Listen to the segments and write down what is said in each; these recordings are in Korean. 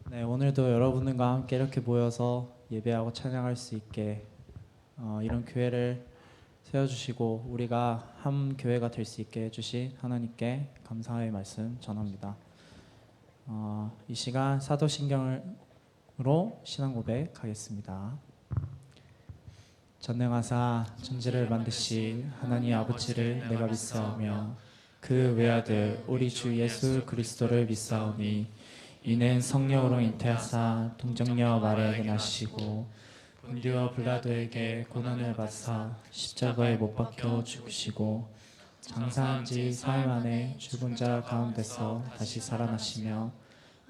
네, 오늘도 여러분들과 함께 이렇게 모여서 예배하고 찬양할 수 있게 이런 교회를 세워주시고 우리가 한 교회가 될 수 있게 해주신 하나님께 감사의 말씀 전합니다. 이 시간 사도신경으로 신앙 고백하겠습니다. 전능하사 천지를 만드신 하나님 아버지를 내가 믿사오며 그 외아들 우리 주 예수 그리스도를 믿사오니 이는 성령으로 잉태하사 동정녀 마리아에게 나시고 본디오 빌라도에게 고난을 받사 십자가에 못 박혀 죽으시고 장사한 지 사흘 만에 죽은 자 가운데서 다시 살아나시며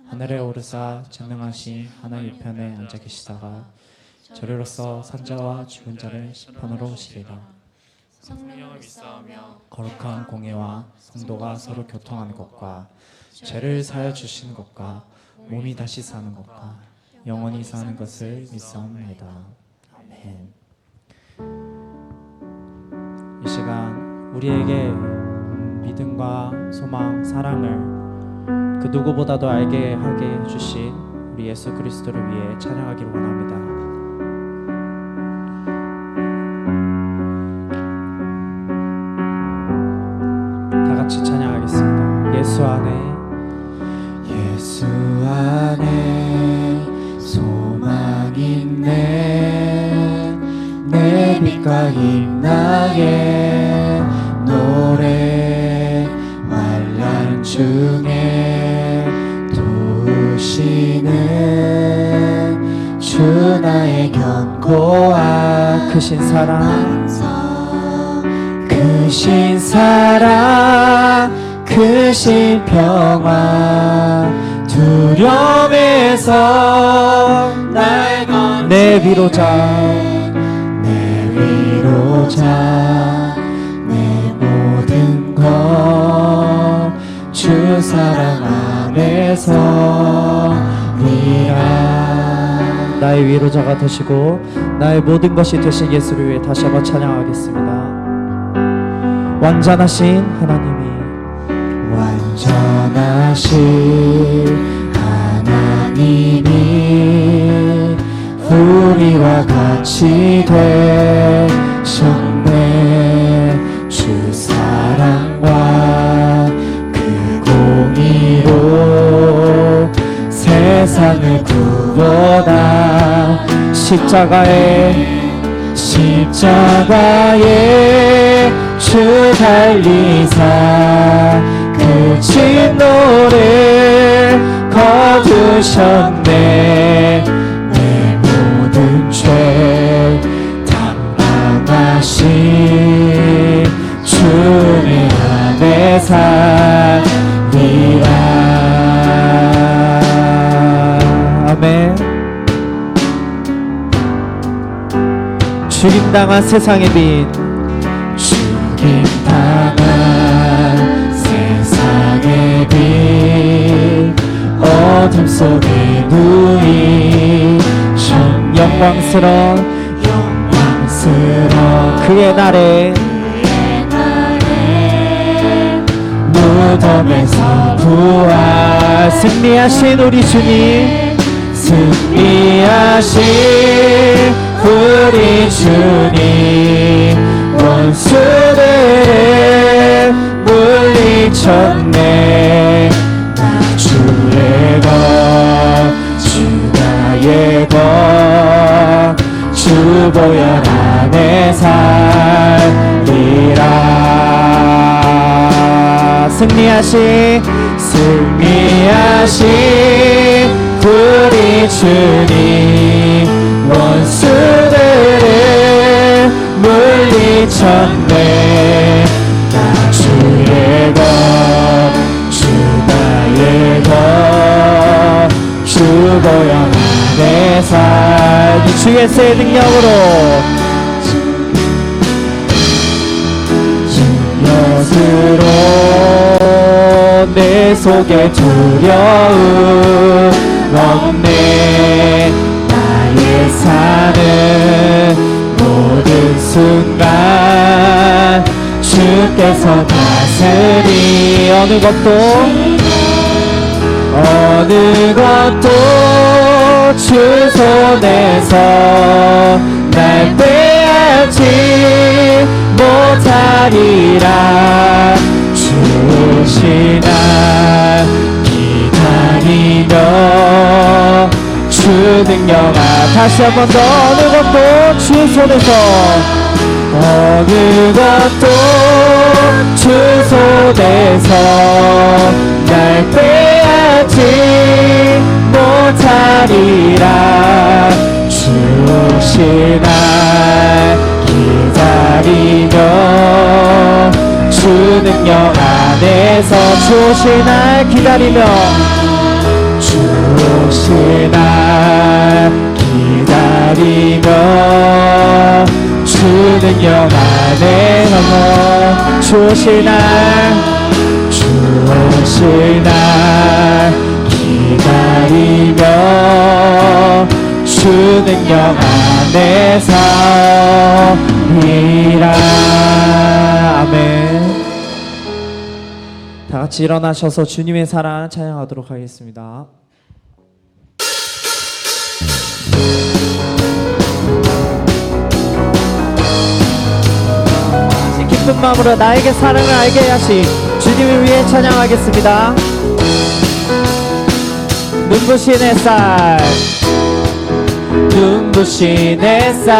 하늘에 오르사 전능하신 하나님 편에 앉아 계시다가 저리로서 산자와 죽은 자를 심판으로 오시리라. 성령을 믿사오며 거룩한 공예와 성도가 서로 교통하는 것과 죄를 사하여 주시는 것과 몸이 다시 사는 것과 영원히 사는 것을 믿사옵나이다. 아멘. 이 시간 우리에게 믿음과 소망, 사랑을 그 누구보다도 알게 하게 해주신 우리 예수 그리스도를 위해 찬양하기를 원합니다. 다 같이 찬양하겠습니다. 예수 안에 소망 있네. 내 빛과 힘 나의 노래 환난 중에 도우시는 주 나의 견고한 크신 사랑 크신 평화 두려움에서 날 건져 내 위로자 내 모든 것 주 사랑 안에서 나의 위로자가 되시고 나의 모든 것이 되신 예수를 위해 다시 한번 찬양하겠습니다. 완전하신 하나님이 우리와 같이 되셨네. 주 사랑과 그 공의로 세상을 구원하 십자가에 주 달리사 그 진노를 거두셨네. 내 모든 죄 담당하신 주님 안에 살리라. 아멘. 죽임당한 세상의 빛 세상의 빛 어둠 속에 누이 영광스러운 그의 날에 무덤에서 부활 승리하신 우리 주님 우리 주님 원수들을 물리쳤네. 나 주의 것 주나의 것 주 보혈 안에 살리라. 승리하신 우리 주님 원수들을 물리쳤네. 나 주의 것 주 나의 것 주 보혈 안에 살리. 주 예수의 능력으로 내 속에 두려움 없네. 나의 사는 모든 순간 주께서 다스리 어느 것도 주 손에서 날 빼앗지 못하리라. 주 오시나 기다리며 주 능력아. 다시 한 번 더. 어느 것도 주 손에서, 어느 것도 주 손에서 날 빼앗지 못하리라. 주 오실 날 기다리며 주 능력 안에서, 주 오실 날 기다리며, 주 오실 날 기다리며 주 능력 안에서, 주 오실 날, 주 오실 날 기다리며 주 능력 안에서 이라. 아멘. 다 같이 일어나셔서 주님의 사랑 찬양하도록 하겠습니다. 기쁜 마음으로 나에게 사랑을 알게 하신 주님을 위해 찬양하겠습니다. 눈부신 햇살, 눈부신 햇살,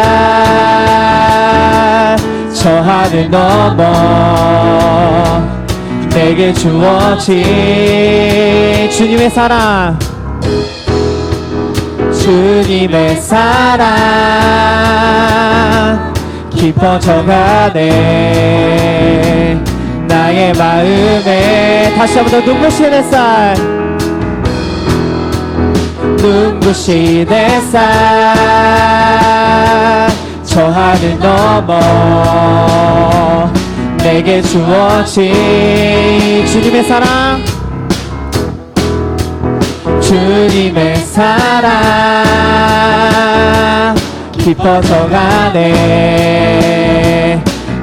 저 하늘 넘어 내게 주어진 주님의 사랑, 주님의 사랑 깊어져가네 나의 마음에. 다시 한번 더. 눈부신 햇살, 눈부신 햇살, 저 하늘 넘어 내게 주어진 주님의 사랑, 주님의 사랑 깊어져가네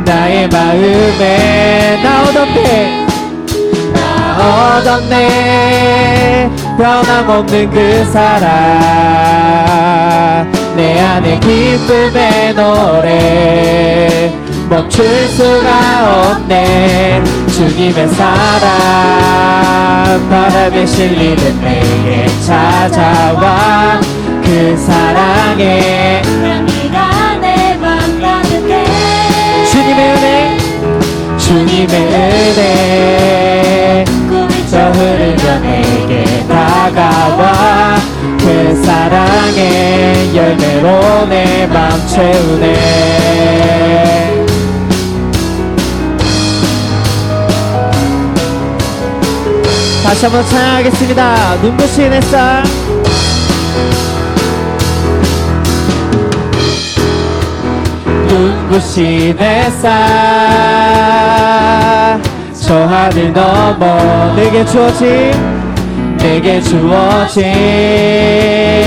나의 마음에. 나 얻었네 변함없는 그 사랑, 내 안에 기쁨의 노래 멈출 수가 없네. 주님의 사랑 바람에 실리는 내게 찾아와 그 사랑에 향기가 내 맘 가득해. 주님의 은혜, 주님의 은혜 저 흐르며 내게 다가와 그 사랑의 열매로 내 맘 채우네. 다시 한번 찬양하겠습니다. 눈부신 햇살, 눈부신 햇살, 저 하늘 넘어 내게 주어진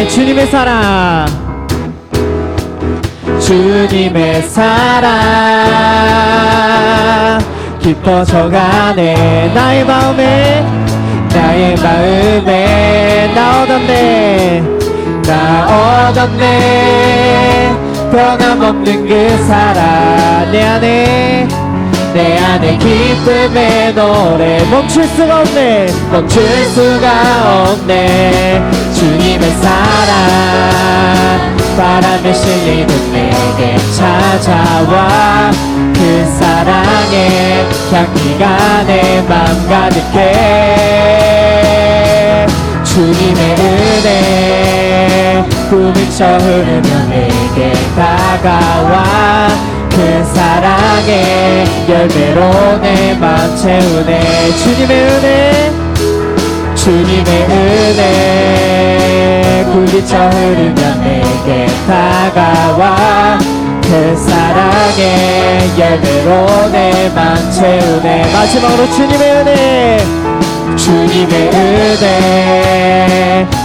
주님의 사랑, 주님의 사랑 깊어져가네 나의 마음에. 나 얻었네 변함없는 그 사랑, 내 안에 기쁨의 노래 멈출 수가 없네. 주님의 사랑 바람에 실리는 내게 찾아와 그 사랑의 향기가 내 맘 가득해. 주님의 은혜 부비쳐 흐르며 내게 다가와 그 사랑의 열매로 내 맘 채우네. 주님의 은혜 굴비쳐 흐르며 내게 다가와 그 사랑의 열매로 내 맘 채우네. 마지막으로 주님의 은혜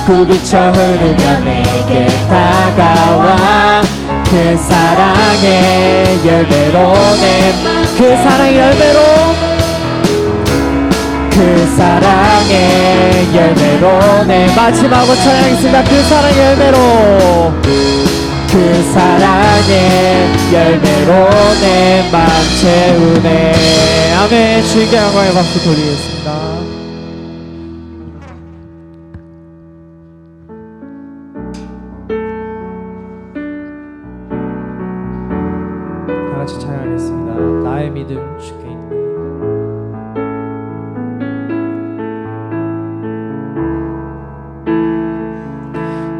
굴비쳐 흐르며 내게 다가와 그 사랑의 열매로 그 사랑의 열매로 그 사랑의 열매로 내 마지막으로 찬양하겠습니다. 그 사랑의 열매로 그 사랑의 열매로 내 맘 채우네. 아멘. 주님께 영광의 박수 돌리겠습니다. 다 같이 찬양하겠습니다. 나의 믿음 주께 있네.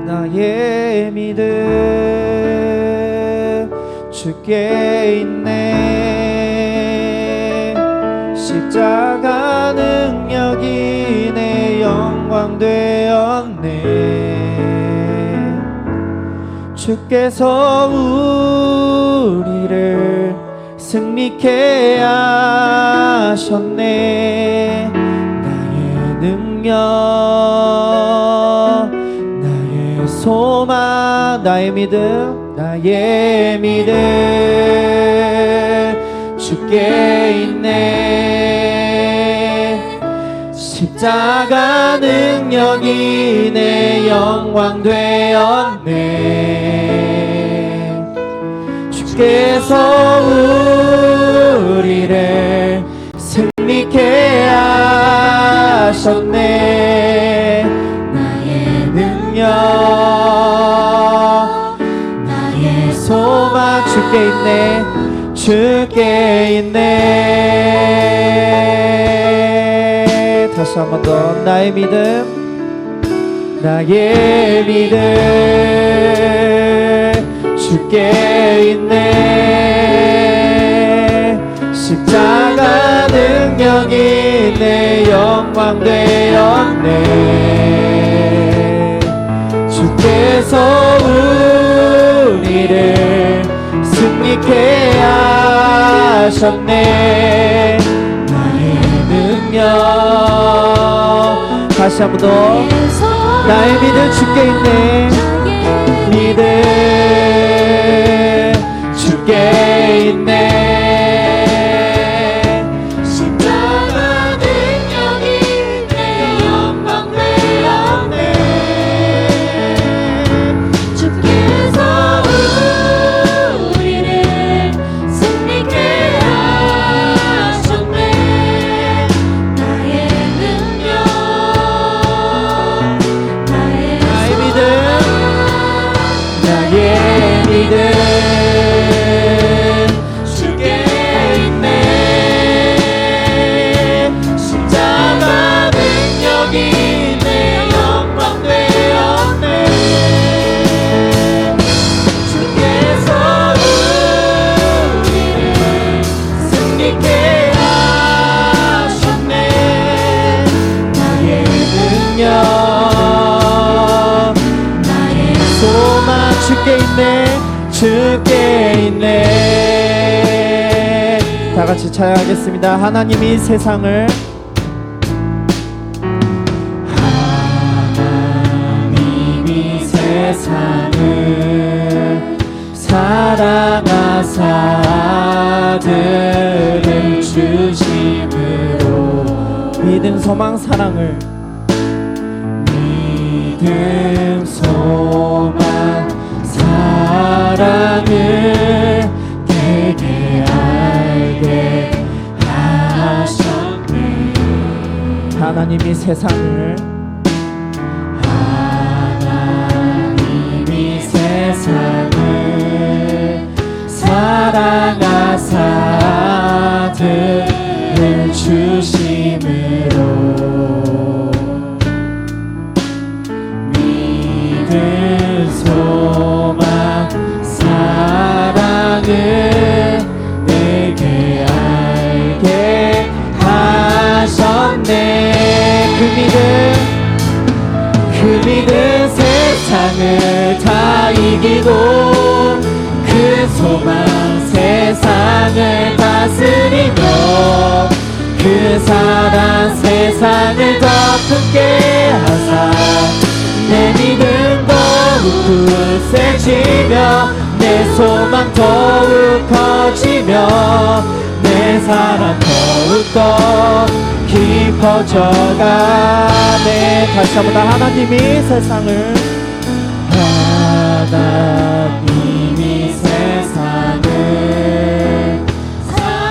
나의 믿음 주께 있네. 십자가 능력이 내 영광 되었네. 주께서 우리를 승리케 하셨네. 나의 능력 나의 소망 나의 믿음 나의 믿음 주께 있네. 십자가 능력이 내 영광 되었네. 주께서 우리를 승리케 하셨네. 나의 능력 나의 소망 주께 있네. 주께 있네. 다시 한 번 더. 나의 믿음 나의 믿음 주께 있네. 십자가 능력이 내 영광 되었네. 주께서 우리를 승리케 하셨네. 나의 능력 다시 한 번 더. 나의 믿음 주께 있네. 믿음 주께 있네. 십자가 능력이 내 영광 되었네. 주께서 우리를 승리케 하셨네. 나의 능력 나의 믿음 나의 믿음 주께 있네. 주께 있네. 다 같이 찬양하겠습니다. 하나님이 세상을 사랑하사 아들을 주심으로 믿음 소망 사랑을 믿음 소망 사랑을 되게 알게 하셨네. 하나님이 세상을 세상을 사랑하사 아들을 주심으로 믿음 소망 사랑을 내게 알게 하셨네. 그 믿음 세상을 다 이기고 그 소망 세상을 다스리며 그 사랑 세상을 더 크게 하사 내 믿음 더욱 굳세지며 내 소망 더욱 커지며 내 사랑 더욱더 깊어 깊어져가네. 다시 한번 더 하나님이 세상을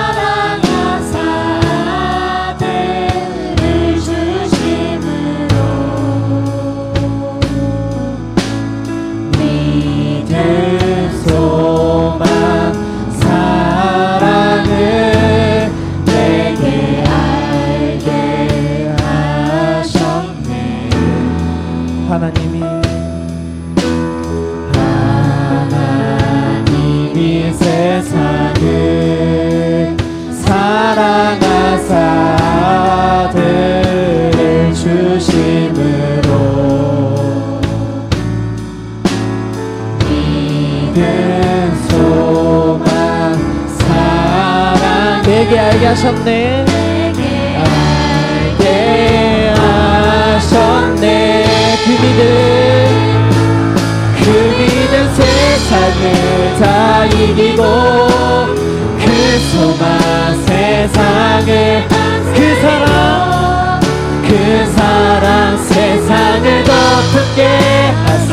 사랑하사 아들을 주심으로 믿음 소망 사랑을 내게 알게 하셨네. 하나님이 세상을 사랑하사 아들을 주심으로 믿음 소망 사랑 내게 알게 하셨네. 알게 하셨네. 그 믿음 세상을 다 이기고 그 소망 세상을 그 사랑 세상을 덮게 하사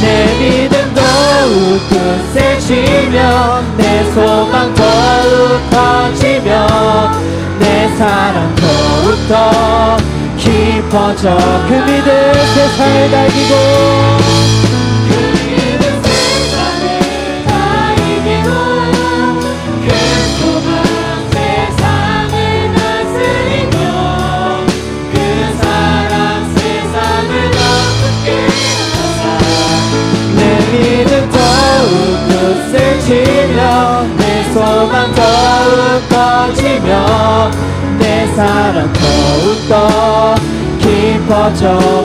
내 믿음 더욱 굳세지며 내 소망 더욱 커지며 내 사랑 더욱더 깊어져. 그 믿음 세상을 다 이기고 내 소망 더욱 커지며 내 사랑 더욱더 깊어져가네.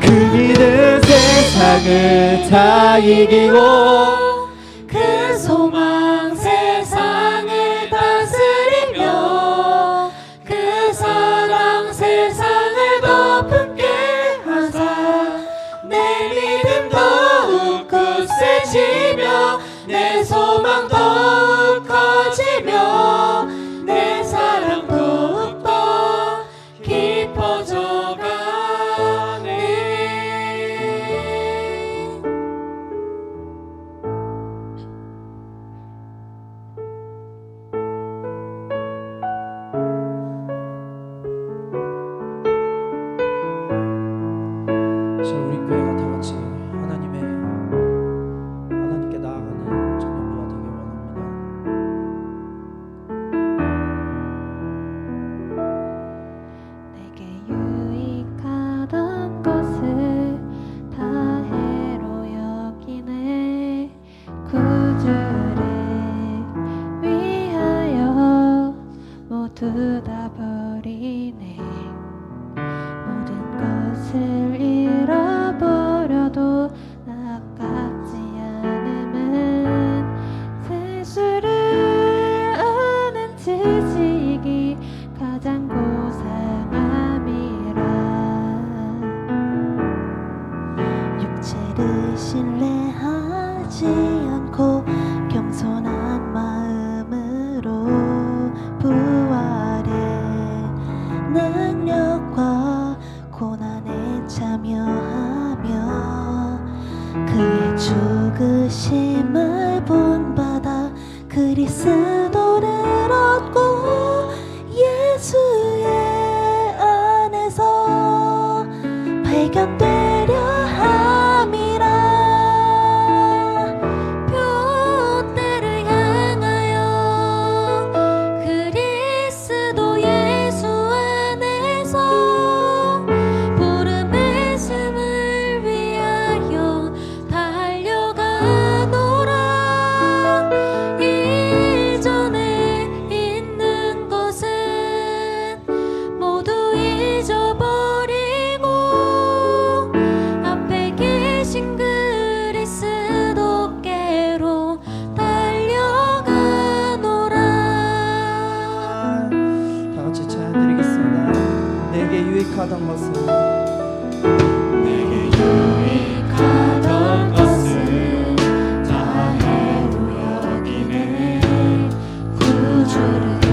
그 믿음 세상을 다 이기고 그 소망 세상을 다스리며 그 사랑 세상을 덮게 하사 내 믿음 더욱 굳세지며 내 소망 더욱 커지며 내 사랑 더욱더 깊어져가네. 우리 교회가 다 같이 하나님께 나아가는 청년부가 되길 원합니다. 내게 유익하던 것을 다 해로 여기네. 구주를 위하여 모두 다 버리네. 모든 것을 잃어버려도 아깝지 않음은 세수를 아는 지식이 가장 고상함이라. 육체를 신뢰하지 않고 겸손한 마음으로 부활의 능력과 고난에 참여하며 그의 죽으심을 본받아 그리스도를 얻고 예수의 안에서 발견되려 함이라. 표대를 향하여 그리스도 예수 안에서 부름의 숨을 위하여 달려가노라. 이전에 있는 것은 모두 잊어버리고 앞에 계신 그리스도께로 달려가노라. 다 같이 찬양 드리겠습니다. 내게 유익하던 것은 다 해로 여기네. 구주를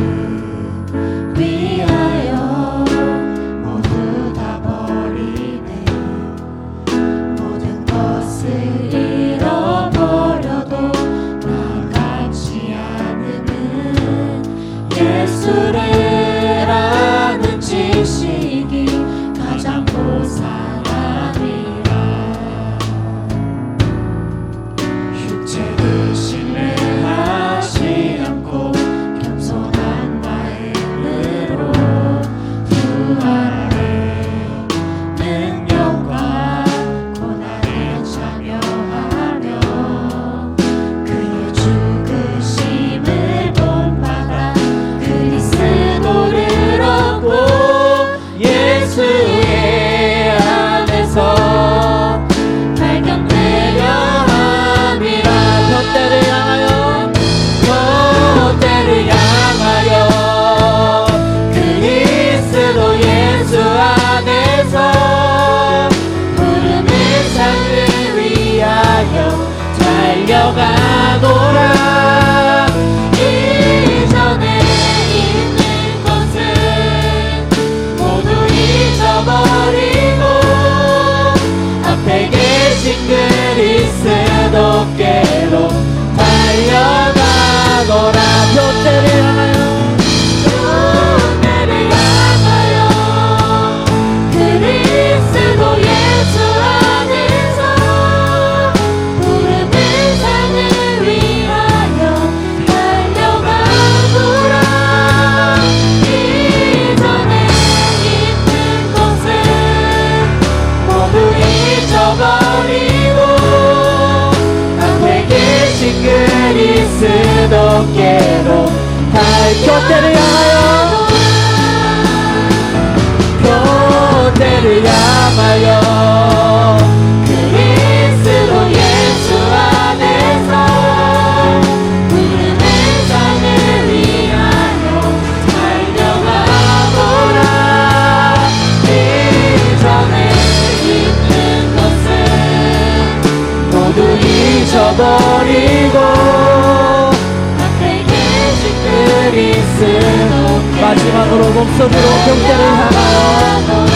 예수의 안에서 발견되려 함이라. 돛대를 향하여 돛대를 향하여 그리스도 예수 안에서 푸른 산을 위하여 달려가노라. 이전에 있는 것은 모두 잊어버리고 앞에 계신 그리스도께로 달려가노라. 돛대를 향하여 돛대를 향하여 그리스도 예수 안에서 푸른 산을 위하여 달려가노라. 이전에 있는 것은 모두 잊어버리고 앞에 계신 그리스도께로 돛대를 향하여 돛대를 향하여 그리스도 예수 안에서 푸른 산을 위하여 달려가노라. 이전에 있는 것은 모두 잊어버리고 앞에 계신 그리스도 마지막으로 몸소리로 돛대를 향하여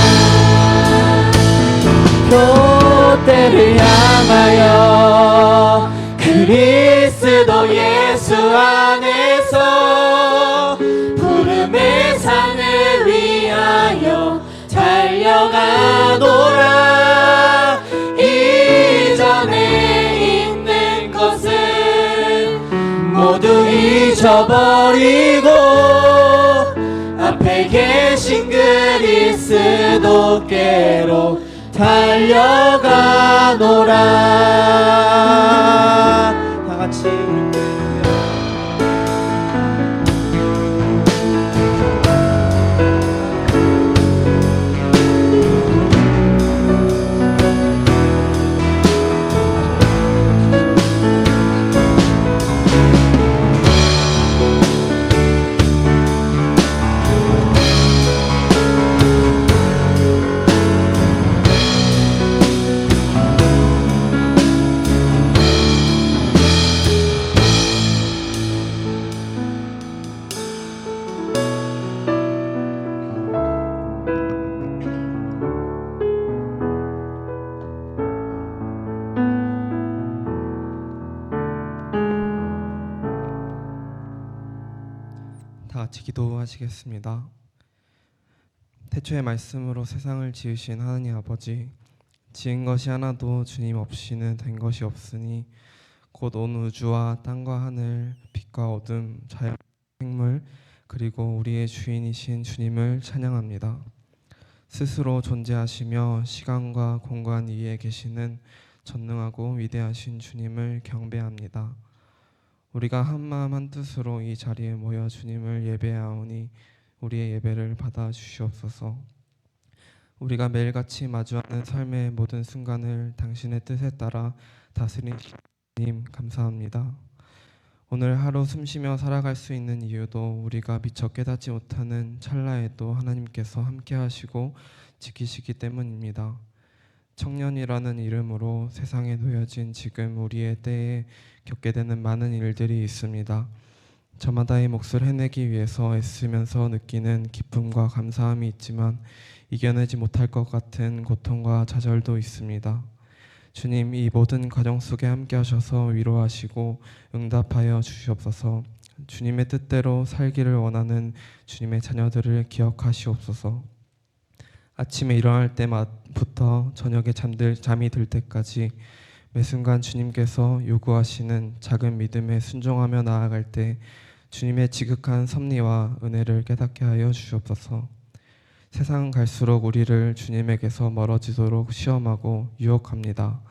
돛대를 향하여 그리스도 예수 안에서 푸름의 산을 위하여 달려가노라. 이전에 있는 것은 모두 잊어버리고 앞에 계신 그리스도께로 달려가노라. 다 같이 다 같이 기도하시겠습니다. 태초의 말씀으로 세상을 지으신 하나님 아버지, 지은 것이 하나도 주님 없이는 된 것이 없으니 곧 온 우주와 땅과 하늘, 빛과 어둠, 자연, 생물, 그리고 우리의 주인이신 주님을 찬양합니다. 스스로 존재하시며 시간과 공간 위에 계시는 전능하고 위대하신 주님을 경배합니다. 우리가 한마음 한뜻으로 이 자리에 모여 주님을 예배하오니 우리의 예배를 받아 주시옵소서. 우리가 매일같이 마주하는 삶의 모든 순간을 당신의 뜻에 따라 다스리는 주님 감사합니다. 오늘 하루 숨쉬며 살아갈 수 있는 이유도 우리가 미처 깨닫지 못하는 찰나에도 하나님께서 함께 하시고 지키시기 때문입니다. 청년이라는 이름으로 세상에 놓여진 지금 우리의 때에 겪게 되는 많은 일들이 있습니다. 저마다의 몫을 해내기 위해서 애쓰면서 느끼는 기쁨과 감사함이 있지만 이겨내지 못할 것 같은 고통과 좌절도 있습니다. 주님, 이 모든 과정 속에 함께 하셔서 위로하시고 응답하여 주시옵소서. 주님의 뜻대로 살기를 원하는 주님의 자녀들을 기억하시옵소서. 아침에 일어날 때부터 저녁에 잠이 들 때까지 매 순간 주님께서 요구하시는 작은 믿음에 순종하며 나아갈 때 주님의 지극한 섭리와 은혜를 깨닫게 하여 주시옵소서. 세상 갈수록 우리를 주님에게서 멀어지도록 시험하고 유혹합니다.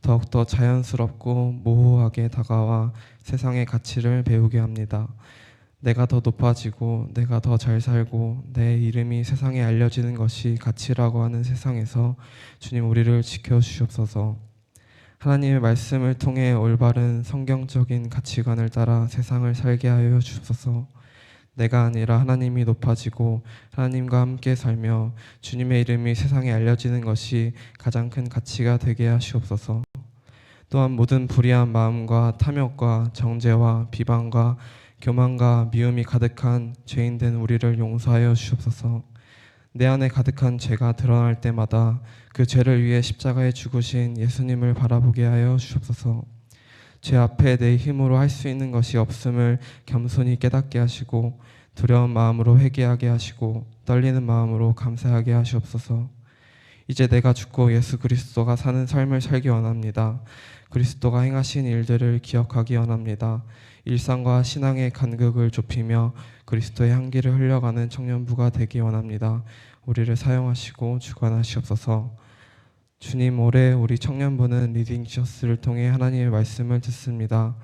더욱더 자연스럽고 모호하게 다가와 세상의 가치를 배우게 합니다. 내가 더 높아지고 내가 더 잘 살고 내 이름이 세상에 알려지는 것이 가치라고 하는 세상에서 주님 우리를 지켜주시옵소서. 하나님의 말씀을 통해 올바른 성경적인 가치관을 따라 세상을 살게 하여 주옵소서. 내가 아니라 하나님이 높아지고 하나님과 함께 살며 주님의 이름이 세상에 알려지는 것이 가장 큰 가치가 되게 하시옵소서. 또한 모든 불의한 마음과 탐욕과 정죄와 비방과 교만과 미움이 가득한 죄인된 우리를 용서하여 주옵소서. 내 안에 가득한 죄가 드러날 때마다 그 죄를 위해 십자가에 죽으신 예수님을 바라보게 하여 주옵소서. 죄 앞에 내 힘으로 할 수 있는 것이 없음을 겸손히 깨닫게 하시고 두려운 마음으로 회개하게 하시고 떨리는 마음으로 감사하게 하시옵소서. 이제 내가 죽고 예수 그리스도가 사는 삶을 살기 원합니다. 그리스도가 행하신 일들을 기억하기 원합니다. 일상과 신앙의 간극을 좁히며 그리스도의 향기를 흘려가는 청년부가 되기 원합니다. 우리를 사용하시고 주관하시옵소서. 주님, 올해 우리 청년부는 리딩 지저스를 통해 하나님의 말씀을 듣습니다.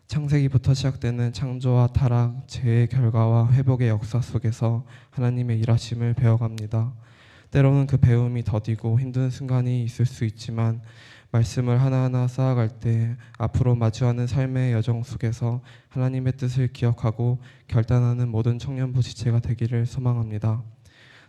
창세기부터 시작되는 창조와 타락, 죄의 결과와 회복의 역사 속에서 하나님의 일하심을 배워갑니다. 때로는 그 배움이 더디고 힘든 순간이 있을 수 있지만 말씀을 하나하나 쌓아갈 때 앞으로 마주하는 삶의 여정 속에서 하나님의 뜻을 기억하고 결단하는 모든 청년부 지체가 되기를 소망합니다.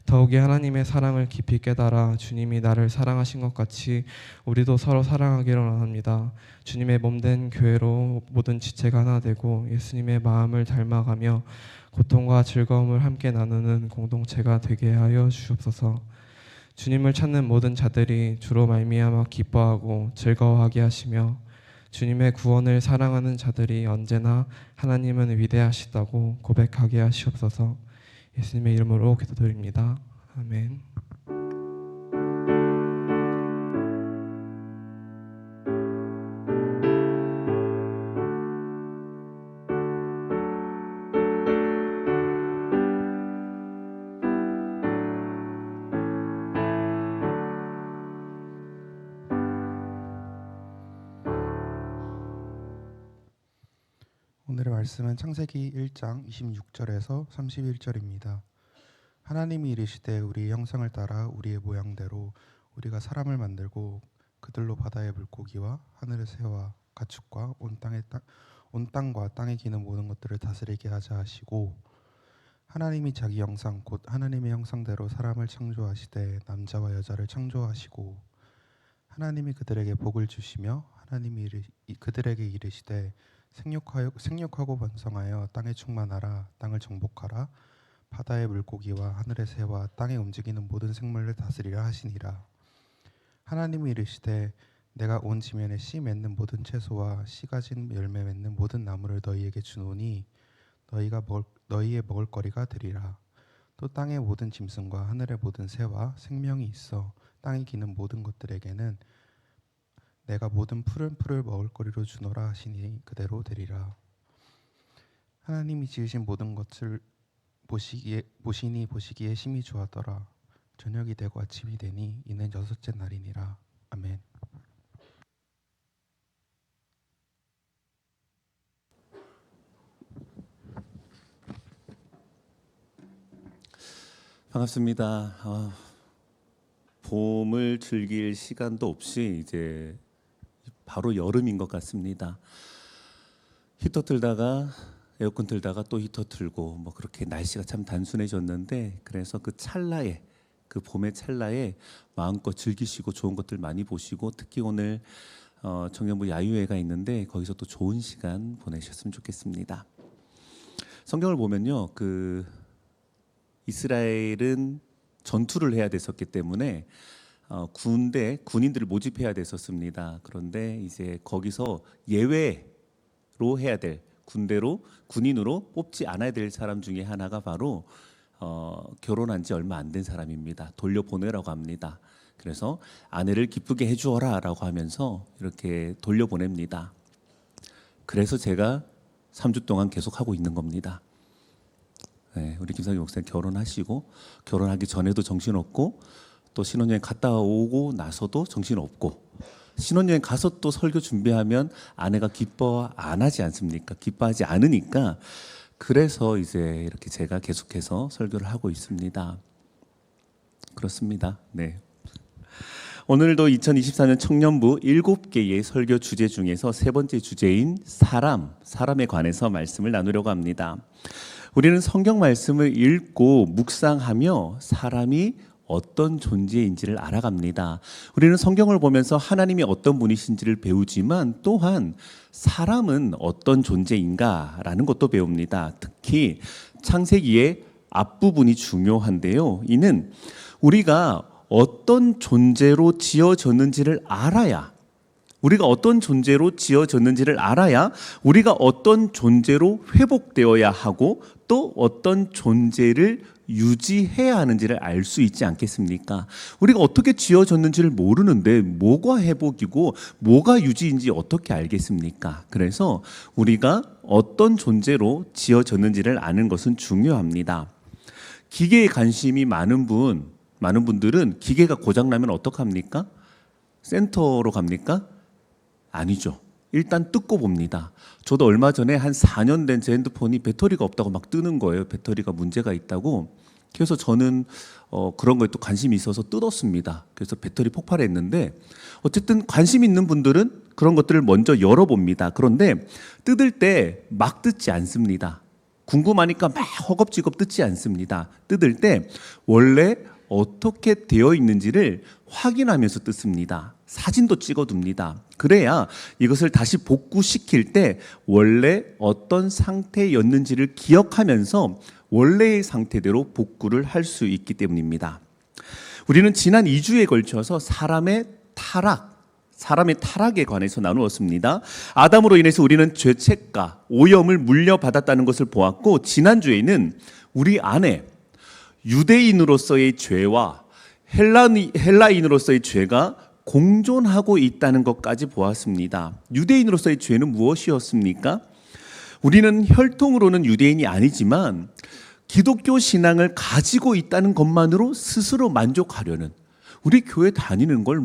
더욱이 하나님의 사랑을 깊이 깨달아 주님이 나를 사랑하신 것 같이 우리도 서로 사랑하기를 원합니다. 주님의 몸된 교회로 모든 지체가 하나 되고 예수님의 마음을 닮아가며 고통과 즐거움을 함께 나누는 공동체가 되게 하여 주옵소서. 주님을 찾는 모든 자들이 주로 말미암아 기뻐하고 즐거워하게 하시며 주님의 구원을 사랑하는 자들이 언제나 하나님은 위대하시다고 고백하게 하시옵소서. 예수님의 이름으로 기도드립니다. 아멘. 오늘의 말씀은 창세기 1장 26절에서 31절입니다. 하나님이 이르시되 우리의 형상을 따라 우리의 모양대로 우리가 사람을 만들고 그들로 바다의 물고기와 하늘의 새와 가축과 온 땅과 땅에 기는 모든 것들을 다스리게 하자 하시고, 하나님이 자기 형상 곧 하나님의 형상대로 사람을 창조하시되 남자와 여자를 창조하시고 하나님이 그들에게 복을 주시며 하나님이 그들에게 이르시되 생육하고 번성하여 땅에 충만하라. 땅을 정복하라. 바다의 물고기와 하늘의 새와 땅에 움직이는 모든 생물을 다스리라 하시니라. 하나님이 이르시되 내가 온 지면에 씨 맺는 모든 채소와 씨 가진 열매 맺는 모든 나무를 너희에게 주노니 너희의 먹을거리가 되리라. 또 땅의 모든 짐승과 하늘의 모든 새와 생명이 있어 땅에 기는 모든 것들에게는 내가 모든 푸른 풀을 먹을거리로 주노라 하시니 그대로 되리라. 하나님이 지으신 모든 것을 보시기에 심히 좋았더라. 저녁이 되고 아침이 되니 이는 여섯째 날이니라. 아멘. 반갑습니다. 봄을 즐길 시간도 없이 이제 바로 여름인 것 같습니다. 히터 틀다가 에어컨 틀다가 또 히터 틀고 뭐 그렇게 날씨가 참 단순해졌는데, 그래서 그 찰나에, 그 봄의 찰나에 마음껏 즐기시고 좋은 것들 많이 보시고, 특히 오늘 청년부 야유회가 있는데 거기서 또 좋은 시간 보내셨으면 좋겠습니다. 성경을 보면요, 그 이스라엘은 전투를 해야 됐었기 때문에 군인들을 모집해야 됐었습니다. 그런데 이제 거기서 예외로 해야 될 군인으로 뽑지 않아야 될 사람 중에 하나가 바로 결혼한 지 얼마 안 된 사람입니다. 돌려보내라고 합니다. 그래서 아내를 기쁘게 해주어라 라고 하면서 이렇게 돌려보냅니다. 그래서 제가 3주 동안 계속 하고 있는 겁니다. 네, 우리 김상규 목사님 결혼하시고 결혼하기 전에도 정신없고 또 신혼여행 갔다 오고 나서도 정신없고, 신혼여행 가서 또 설교 준비하면 아내가 기뻐 안 하지 않습니까? 기뻐하지 않으니까 그래서 이제 이렇게 제가 계속해서 설교를 하고 있습니다. 그렇습니다. 네. 오늘도 2024년 청년부 7개의 설교 주제 중에서 세 번째 주제인 사람에 관해서 말씀을 나누려고 합니다. 우리는 성경 말씀을 읽고 묵상하며 사람이 어떤 존재인지를 알아갑니다. 우리는 성경을 보면서 하나님이 어떤 분이신지를 배우지만 또한 사람은 어떤 존재인가라는 것도 배웁니다. 특히 창세기의 앞부분이 중요한데요. 이는 우리가 어떤 존재로 지어졌는지를 알아야 우리가 어떤 존재로 회복되어야 하고 또 어떤 존재를 유지해야 하는지를 알 수 있지 않겠습니까? 우리가 어떻게 지어졌는지를 모르는데 뭐가 회복이고 뭐가 유지인지 어떻게 알겠습니까? 그래서 우리가 어떤 존재로 지어졌는지를 아는 것은 중요합니다. 기계에 관심이 많은 분들은 기계가 고장나면 어떡합니까? 센터로 갑니까? 아니죠. 일단 뜯고 봅니다. 저도 얼마 전에 한 4년 된 제 핸드폰이 배터리가 없다고 막 뜨는 거예요. 배터리가 문제가 있다고. 그래서 저는 그런 거에 또 관심이 있어서 뜯었습니다. 그래서 배터리 폭발했는데 어쨌든 관심 있는 분들은 그런 것들을 먼저 열어봅니다. 그런데 뜯을 때 막 뜯지 않습니다. 궁금하니까 막 허겁지겁 뜯지 않습니다. 뜯을 때 원래 어떻게 되어 있는지를 확인하면서 뜯습니다. 사진도 찍어둡니다. 그래야 이것을 다시 복구시킬 때 원래 어떤 상태였는지를 기억하면서 원래의 상태대로 복구를 할 수 있기 때문입니다. 우리는 지난 2주에 걸쳐서 사람의 타락에 관해서 나누었습니다. 아담으로 인해서 우리는 죄책과 오염을 물려받았다는 것을 보았고, 지난주에는 우리 안에 유대인으로서의 죄와 헬라인으로서의 죄가 공존하고 있다는 것까지 보았습니다. 유대인으로서의 죄는 무엇이었습니까? 우리는 혈통으로는 유대인이 아니지만 기독교 신앙을 가지고 있다는 것만으로 스스로 만족하려는, 우리 교회 다니는 걸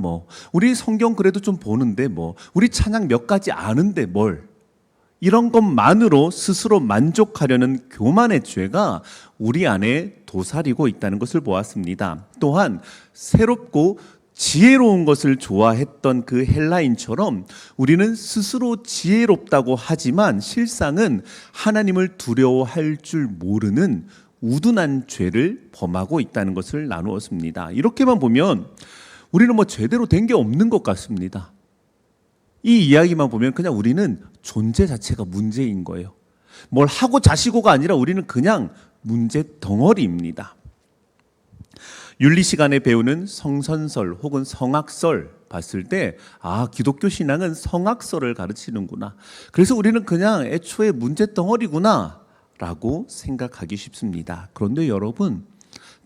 우리 성경 그래도 좀 보는데 우리 찬양 몇 가지 아는데 이런 것만으로 스스로 만족하려는 교만의 죄가 우리 안에 도사리고 있다는 것을 보았습니다. 또한 새롭고 지혜로운 것을 좋아했던 그 헬라인처럼 우리는 스스로 지혜롭다고 하지만 실상은 하나님을 두려워할 줄 모르는 우둔한 죄를 범하고 있다는 것을 나누었습니다. 이렇게만 보면 우리는 제대로 된 게 없는 것 같습니다. 이 이야기만 보면 그냥 우리는 존재 자체가 문제인 거예요. 뭘 하고 자시고가 아니라 우리는 그냥 문제 덩어리입니다. 윤리 시간에 배우는 성선설 혹은 성악설 봤을 때 기독교 신앙은 성악설을 가르치는구나. 그래서 우리는 그냥 애초에 문제 덩어리구나 라고 생각하기 쉽습니다. 그런데 여러분,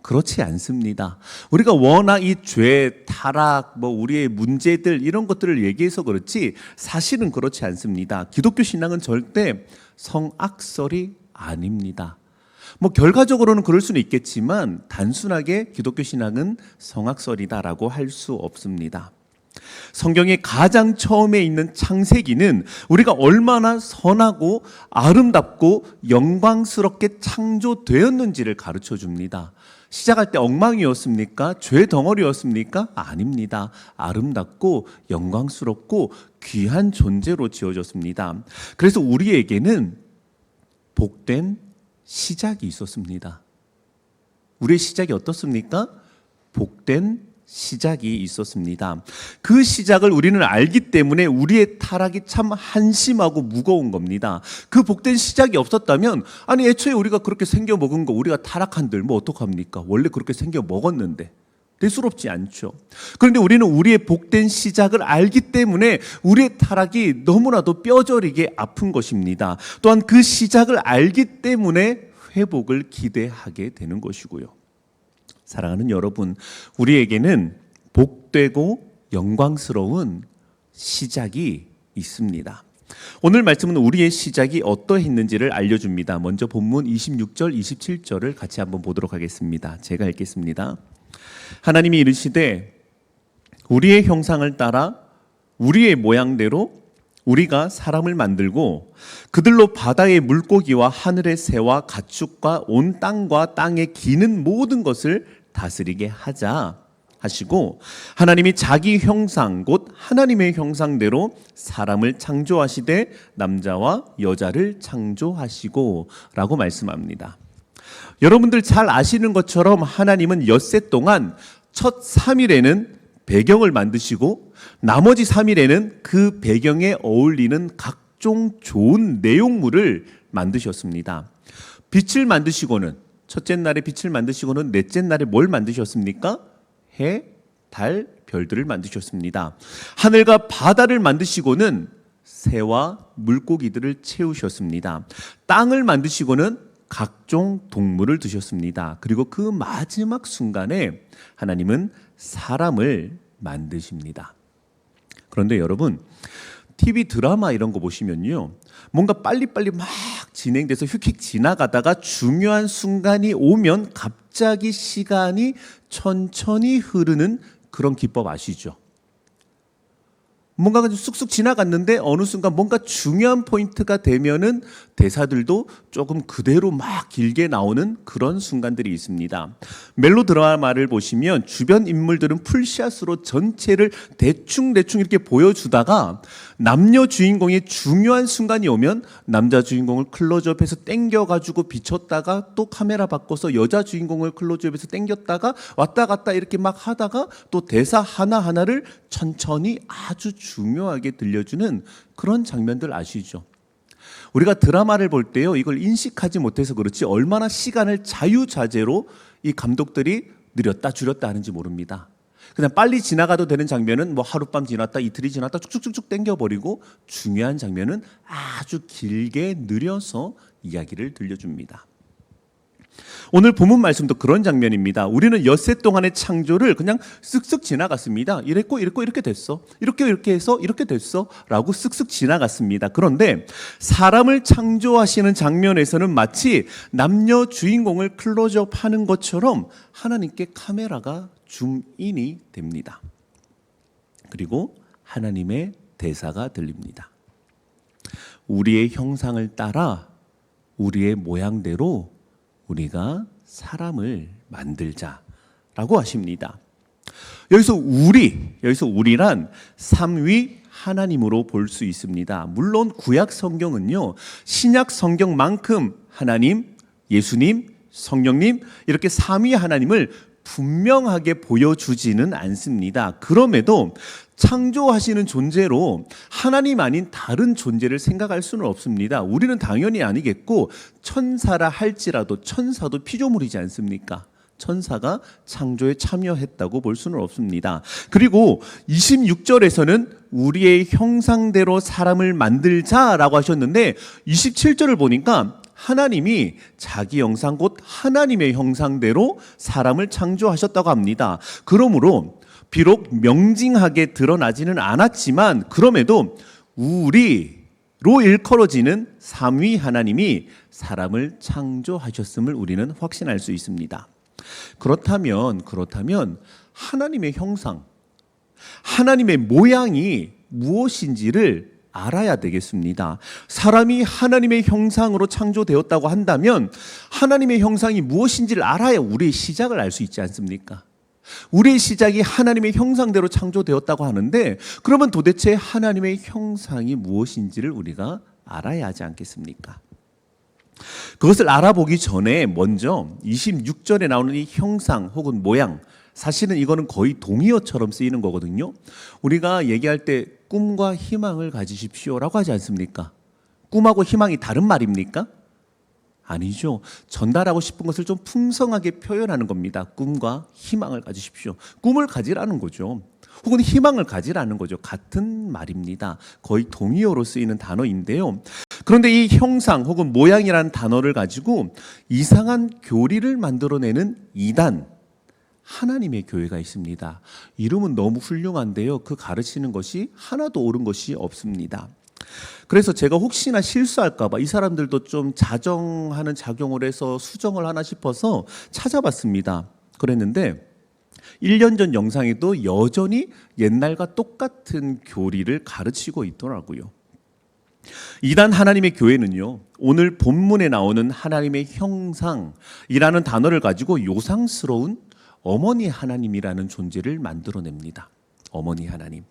그렇지 않습니다. 우리가 워낙 이 죄, 타락, 우리의 문제들 이런 것들을 얘기해서 그렇지 사실은 그렇지 않습니다. 기독교 신앙은 절대 성악설이 아닙니다. 결과적으로는 그럴 수는 있겠지만 단순하게 기독교 신앙은 성악설이다라고 할 수 없습니다. 성경의 가장 처음에 있는 창세기는 우리가 얼마나 선하고 아름답고 영광스럽게 창조되었는지를 가르쳐 줍니다. 시작할 때 엉망이었습니까? 죄 덩어리였습니까? 아닙니다. 아름답고 영광스럽고 귀한 존재로 지어졌습니다. 그래서 우리에게는 복된 시작이 있었습니다. 우리의 시작이 어떻습니까? 복된 시작이 있었습니다. 그 시작을 우리는 알기 때문에 우리의 타락이 참 한심하고 무거운 겁니다. 그 복된 시작이 없었다면 애초에 우리가 그렇게 생겨 먹은 거, 우리가 타락한들 어떡합니까? 원래 그렇게 생겨 먹었는데 대수롭지 않죠. 그런데 우리는 우리의 복된 시작을 알기 때문에 우리의 타락이 너무나도 뼈저리게 아픈 것입니다. 또한 그 시작을 알기 때문에 회복을 기대하게 되는 것이고요. 사랑하는 여러분, 우리에게는 복되고 영광스러운 시작이 있습니다. 오늘 말씀은 우리의 시작이 어떠했는지를 알려줍니다. 먼저 본문 26절, 27절을 같이 한번 보도록 하겠습니다. 제가 읽겠습니다. 하나님이 이르시되 우리의 형상을 따라 우리의 모양대로 우리가 사람을 만들고 그들로 바다의 물고기와 하늘의 새와 가축과 온 땅과 땅에 기는 모든 것을 다스리게 하자 하시고, 하나님이 자기 형상 곧 하나님의 형상대로 사람을 창조하시되 남자와 여자를 창조하시고 라고 말씀합니다. 여러분들 잘 아시는 것처럼 하나님은 엿새 동안 첫 3일에는 배경을 만드시고 나머지 3일에는 그 배경에 어울리는 각종 좋은 내용물을 만드셨습니다. 빛을 만드시고는, 첫째 날에 빛을 만드시고는 넷째 날에 뭘 만드셨습니까? 해, 달, 별들을 만드셨습니다. 하늘과 바다를 만드시고는 새와 물고기들을 채우셨습니다. 땅을 만드시고는 각종 동물을 두셨습니다. 그리고 그 마지막 순간에 하나님은 사람을 만드십니다. 그런데 여러분, TV 드라마 이런 거 보시면요, 뭔가 빨리빨리 막 진행돼서 휙휙 지나가다가 중요한 순간이 오면 갑자기 시간이 천천히 흐르는 그런 기법 아시죠? 뭔가가 좀 쑥쑥 지나갔는데 어느 순간 뭔가 중요한 포인트가 되면은 대사들도 조금 그대로 막 길게 나오는 그런 순간들이 있습니다. 멜로 드라마를 보시면 주변 인물들은 풀샷으로 전체를 대충 이렇게 보여주다가 남녀 주인공의 중요한 순간이 오면 남자 주인공을 클로즈업해서 당겨가지고 비췄다가 또 카메라 바꿔서 여자 주인공을 클로즈업해서 당겼다가 왔다 갔다 이렇게 막 하다가 또 대사 하나하나를 천천히 아주 중요하게 들려주는 그런 장면들 아시죠? 우리가 드라마를 볼 때요, 이걸 인식하지 못해서 그렇지 얼마나 시간을 자유자재로 이 감독들이 느렸다 줄였다 하는지 모릅니다. 그냥 빨리 지나가도 되는 장면은 뭐 하룻밤 지났다 이틀이 지났다 쭉쭉쭉쭉 당겨버리고, 중요한 장면은 아주 길게 느려서 이야기를 들려줍니다. 오늘 본문 말씀도 그런 장면입니다. 우리는 엿새 동안의 창조를 그냥 쓱쓱 지나갔습니다. 이랬고 이렇게 됐어. 이렇게 해서 이렇게 됐어. 라고 쓱쓱 지나갔습니다. 그런데 사람을 창조하시는 장면에서는 마치 남녀 주인공을 클로즈업 하는 것처럼 하나님께 카메라가 줌인이 됩니다. 그리고 하나님의 대사가 들립니다. 우리의 형상을 따라 우리의 모양대로 우리가 사람을 만들자라고 하십니다. 여기서 우리란 삼위 하나님으로 볼 수 있습니다. 물론 구약 성경은요, 신약 성경만큼 하나님, 예수님, 성령님 이렇게 삼위 하나님을 분명하게 보여주지는 않습니다. 그럼에도 창조하시는 존재로 하나님 아닌 다른 존재를 생각할 수는 없습니다. 우리는 당연히 아니겠고, 천사라 할지라도 천사도 피조물이지 않습니까? 천사가 창조에 참여했다고 볼 수는 없습니다. 그리고 26절에서는 우리의 형상대로 사람을 만들자라고 하셨는데 27절을 보니까 하나님이 자기 형상 곧 하나님의 형상대로 사람을 창조하셨다고 합니다. 그러므로 비록 명징하게 드러나지는 않았지만 그럼에도 우리로 일컬어지는 삼위 하나님이 사람을 창조하셨음을 우리는 확신할 수 있습니다. 그렇다면 하나님의 형상, 하나님의 모양이 무엇인지를 알아야 되겠습니다. 사람이 하나님의 형상으로 창조되었다고 한다면 하나님의 형상이 무엇인지를 알아야 우리의 시작을 알 수 있지 않습니까? 우리의 시작이 하나님의 형상대로 창조되었다고 하는데, 그러면 도대체 하나님의 형상이 무엇인지를 우리가 알아야 하지 않겠습니까? 그것을 알아보기 전에 먼저 26절에 나오는 이 형상 혹은 모양, 사실은 이거는 거의 동의어처럼 쓰이는 거거든요. 우리가 얘기할 때 꿈과 희망을 가지십시오라고 하지 않습니까? 꿈하고 희망이 다른 말입니까? 아니죠. 전달하고 싶은 것을 좀 풍성하게 표현하는 겁니다. 꿈과 희망을 가지십시오. 꿈을 가지라는 거죠. 혹은 희망을 가지라는 거죠. 같은 말입니다. 거의 동의어로 쓰이는 단어인데요. 그런데 이 형상 혹은 모양이라는 단어를 가지고 이상한 교리를 만들어내는 이단, 하나님의 교회가 있습니다. 이름은 너무 훌륭한데요. 그 가르치는 것이 하나도 옳은 것이 없습니다. 그래서 제가 혹시나 실수할까 봐 이 사람들도 좀 자정하는 작용을 해서 수정을 하나 싶어서 찾아봤습니다. 그랬는데 1년 전 영상에도 여전히 옛날과 똑같은 교리를 가르치고 있더라고요. 이단 하나님의 교회는요, 오늘 본문에 나오는 하나님의 형상이라는 단어를 가지고 요상스러운 어머니 하나님이라는 존재를 만들어냅니다. 어머니 하나님.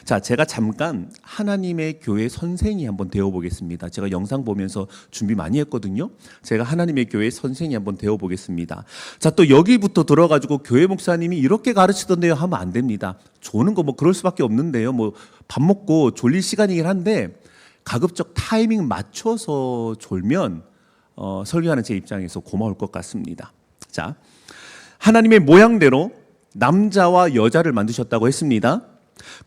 자, 제가 잠깐 하나님의 교회 선생이 한번 되어보겠습니다. 제가 영상 보면서 준비 많이 했거든요. 제가 하나님의 교회 선생이 한번 되어보겠습니다. 자, 또 여기부터 들어가지고 교회 목사님이 이렇게 가르치던데요 하면 안 됩니다. 조는 거 뭐 그럴 수밖에 없는데요. 뭐 밥 먹고 졸릴 시간이긴 한데 가급적 타이밍 맞춰서 졸면 설교하는 제 입장에서 고마울 것 같습니다. 자, 하나님의 모양대로 남자와 여자를 만드셨다고 했습니다.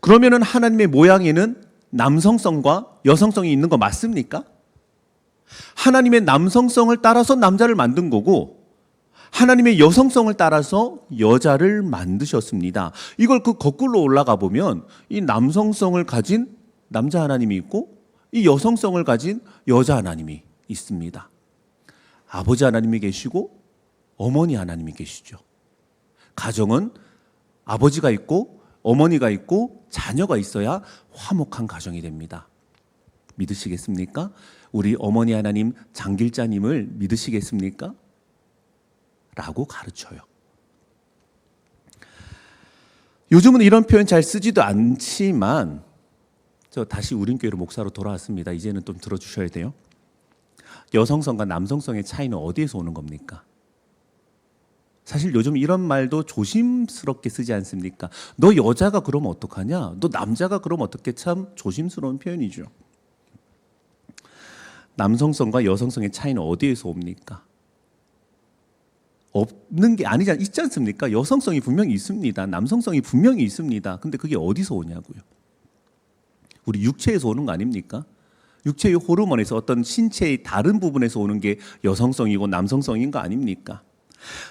그러면은 하나님의 모양에는 남성성과 여성성이 있는 거 맞습니까? 하나님의 남성성을 따라서 남자를 만든 거고 하나님의 여성성을 따라서 여자를 만드셨습니다. 이걸 거꾸로 올라가 보면 이 남성성을 가진 남자 하나님이 있고 이 여성성을 가진 여자 하나님이 있습니다. 아버지 하나님이 계시고 어머니 하나님이 계시죠. 가정은 아버지가 있고 어머니가 있고 자녀가 있어야 화목한 가정이 됩니다. 믿으시겠습니까? 우리 어머니 하나님 장길자님을 믿으시겠습니까? 라고 가르쳐요. 요즘은 이런 표현 잘 쓰지도 않지만 저 다시 우린교회로 목사로 돌아왔습니다. 이제는 좀 들어주셔야 돼요. 여성성과 남성성의 차이는 어디에서 오는 겁니까? 사실 요즘 이런 말도 조심스럽게 쓰지 않습니까? 너 여자가 그러면 어떡하냐? 너 남자가 그러면 어떡해? 참 조심스러운 표현이죠. 남성성과 여성성의 차이는 어디에서 옵니까? 없는 게 아니지 있지 않습니까? 여성성이 분명히 있습니다. 남성성이 분명히 있습니다. 근데 그게 어디서 오냐고요? 우리 육체에서 오는 거 아닙니까? 육체의 호르몬에서 어떤 신체의 다른 부분에서 오는 게 여성성이고 남성성인 거 아닙니까?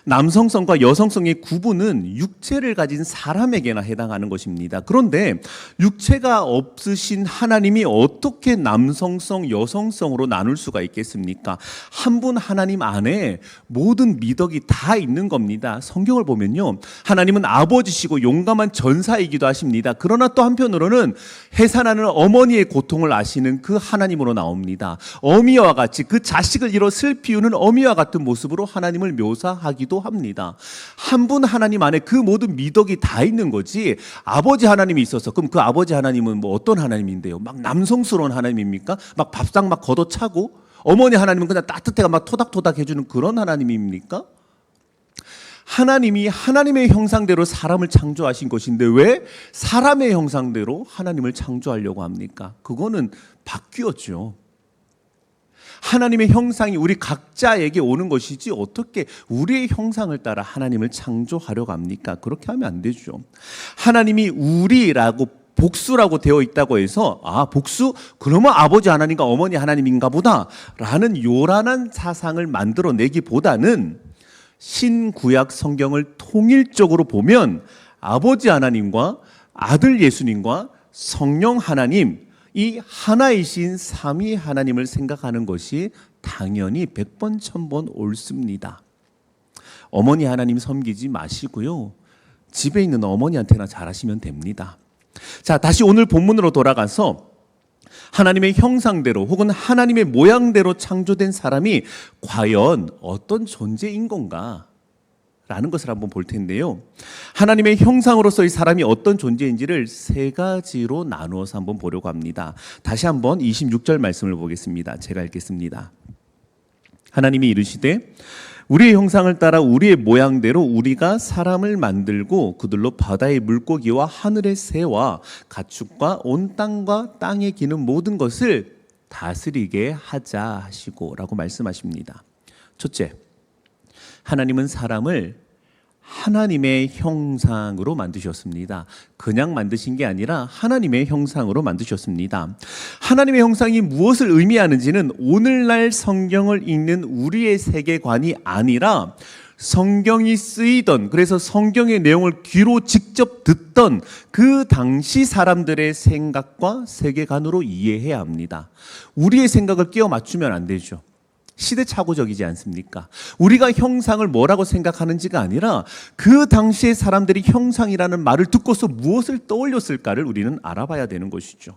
남성성과 여성성의 구분은 육체를 가진 사람에게나 해당하는 것입니다. 그런데 육체가 없으신 하나님이 어떻게 남성성, 여성성으로 나눌 수가 있겠습니까? 한 분 하나님 안에 모든 미덕이 다 있는 겁니다. 성경을 보면요, 하나님은 아버지시고 용감한 전사이기도 하십니다. 그러나 또 한편으로는 해산하는 어머니의 고통을 아시는 그 하나님으로 나옵니다. 어미와 같이 그 자식을 잃어 슬피 우는 어미와 같은 모습으로 하나님을 묘사하기도 합니다. 한 분 하나님 안에 그 모든 미덕이 다 있는 거지. 아버지 하나님이 있어서 그럼 그 아버지 하나님은 뭐 어떤 하나님인데요? 막 남성스러운 하나님입니까? 막 밥상 막 걷어차고, 어머니 하나님은 그냥 따뜻해가 막 토닥토닥 해주는 그런 하나님입니까? 하나님이 하나님의 형상대로 사람을 창조하신 것인데 왜 사람의 형상대로 하나님을 창조하려고 합니까? 그거는 바뀌었죠. 하나님의 형상이 우리 각자에게 오는 것이지 어떻게 우리의 형상을 따라 하나님을 창조하려고 합니까? 그렇게 하면 안 되죠. 하나님이 우리라고 복수라고 되어 있다고 해서 복수? 그러면 아버지 하나님과 어머니 하나님인가 보다 라는 요란한 사상을 만들어내기보다는 신구약 성경을 통일적으로 보면 아버지 하나님과 아들 예수님과 성령 하나님, 이 하나이신 삼위 하나님을 생각하는 것이 당연히 100번 1000번 옳습니다. 어머니 하나님 섬기지 마시고요, 집에 있는 어머니한테나 잘하시면 됩니다. 자, 다시 오늘 본문으로 돌아가서 하나님의 형상대로 혹은 하나님의 모양대로 창조된 사람이 과연 어떤 존재인 건가? 라는 것을 한번 볼 텐데요. 하나님의 형상으로서의 사람이 어떤 존재인지를 세 가지로 나누어서 한번 보려고 합니다. 다시 한번 26절 말씀을 보겠습니다. 제가 읽겠습니다. 하나님이 이르시되 우리의 형상을 따라 우리의 모양대로 우리가 사람을 만들고 그들로 바다의 물고기와 하늘의 새와 가축과 온 땅과 땅에 기는 모든 것을 다스리게 하자 하시고 라고 말씀하십니다. 첫째, 하나님은 사람을 하나님의 형상으로 만드셨습니다. 그냥 만드신 게 아니라 하나님의 형상으로 만드셨습니다. 하나님의 형상이 무엇을 의미하는지는 오늘날 성경을 읽는 우리의 세계관이 아니라 성경이 쓰이던, 그래서 성경의 내용을 귀로 직접 듣던 그 당시 사람들의 생각과 세계관으로 이해해야 합니다. 우리의 생각을 끼워 맞추면 안 되죠. 시대착오적이지 않습니까? 우리가 형상을 뭐라고 생각하는지가 아니라 그 당시의 사람들이 형상이라는 말을 듣고서 무엇을 떠올렸을까를 우리는 알아봐야 되는 것이죠.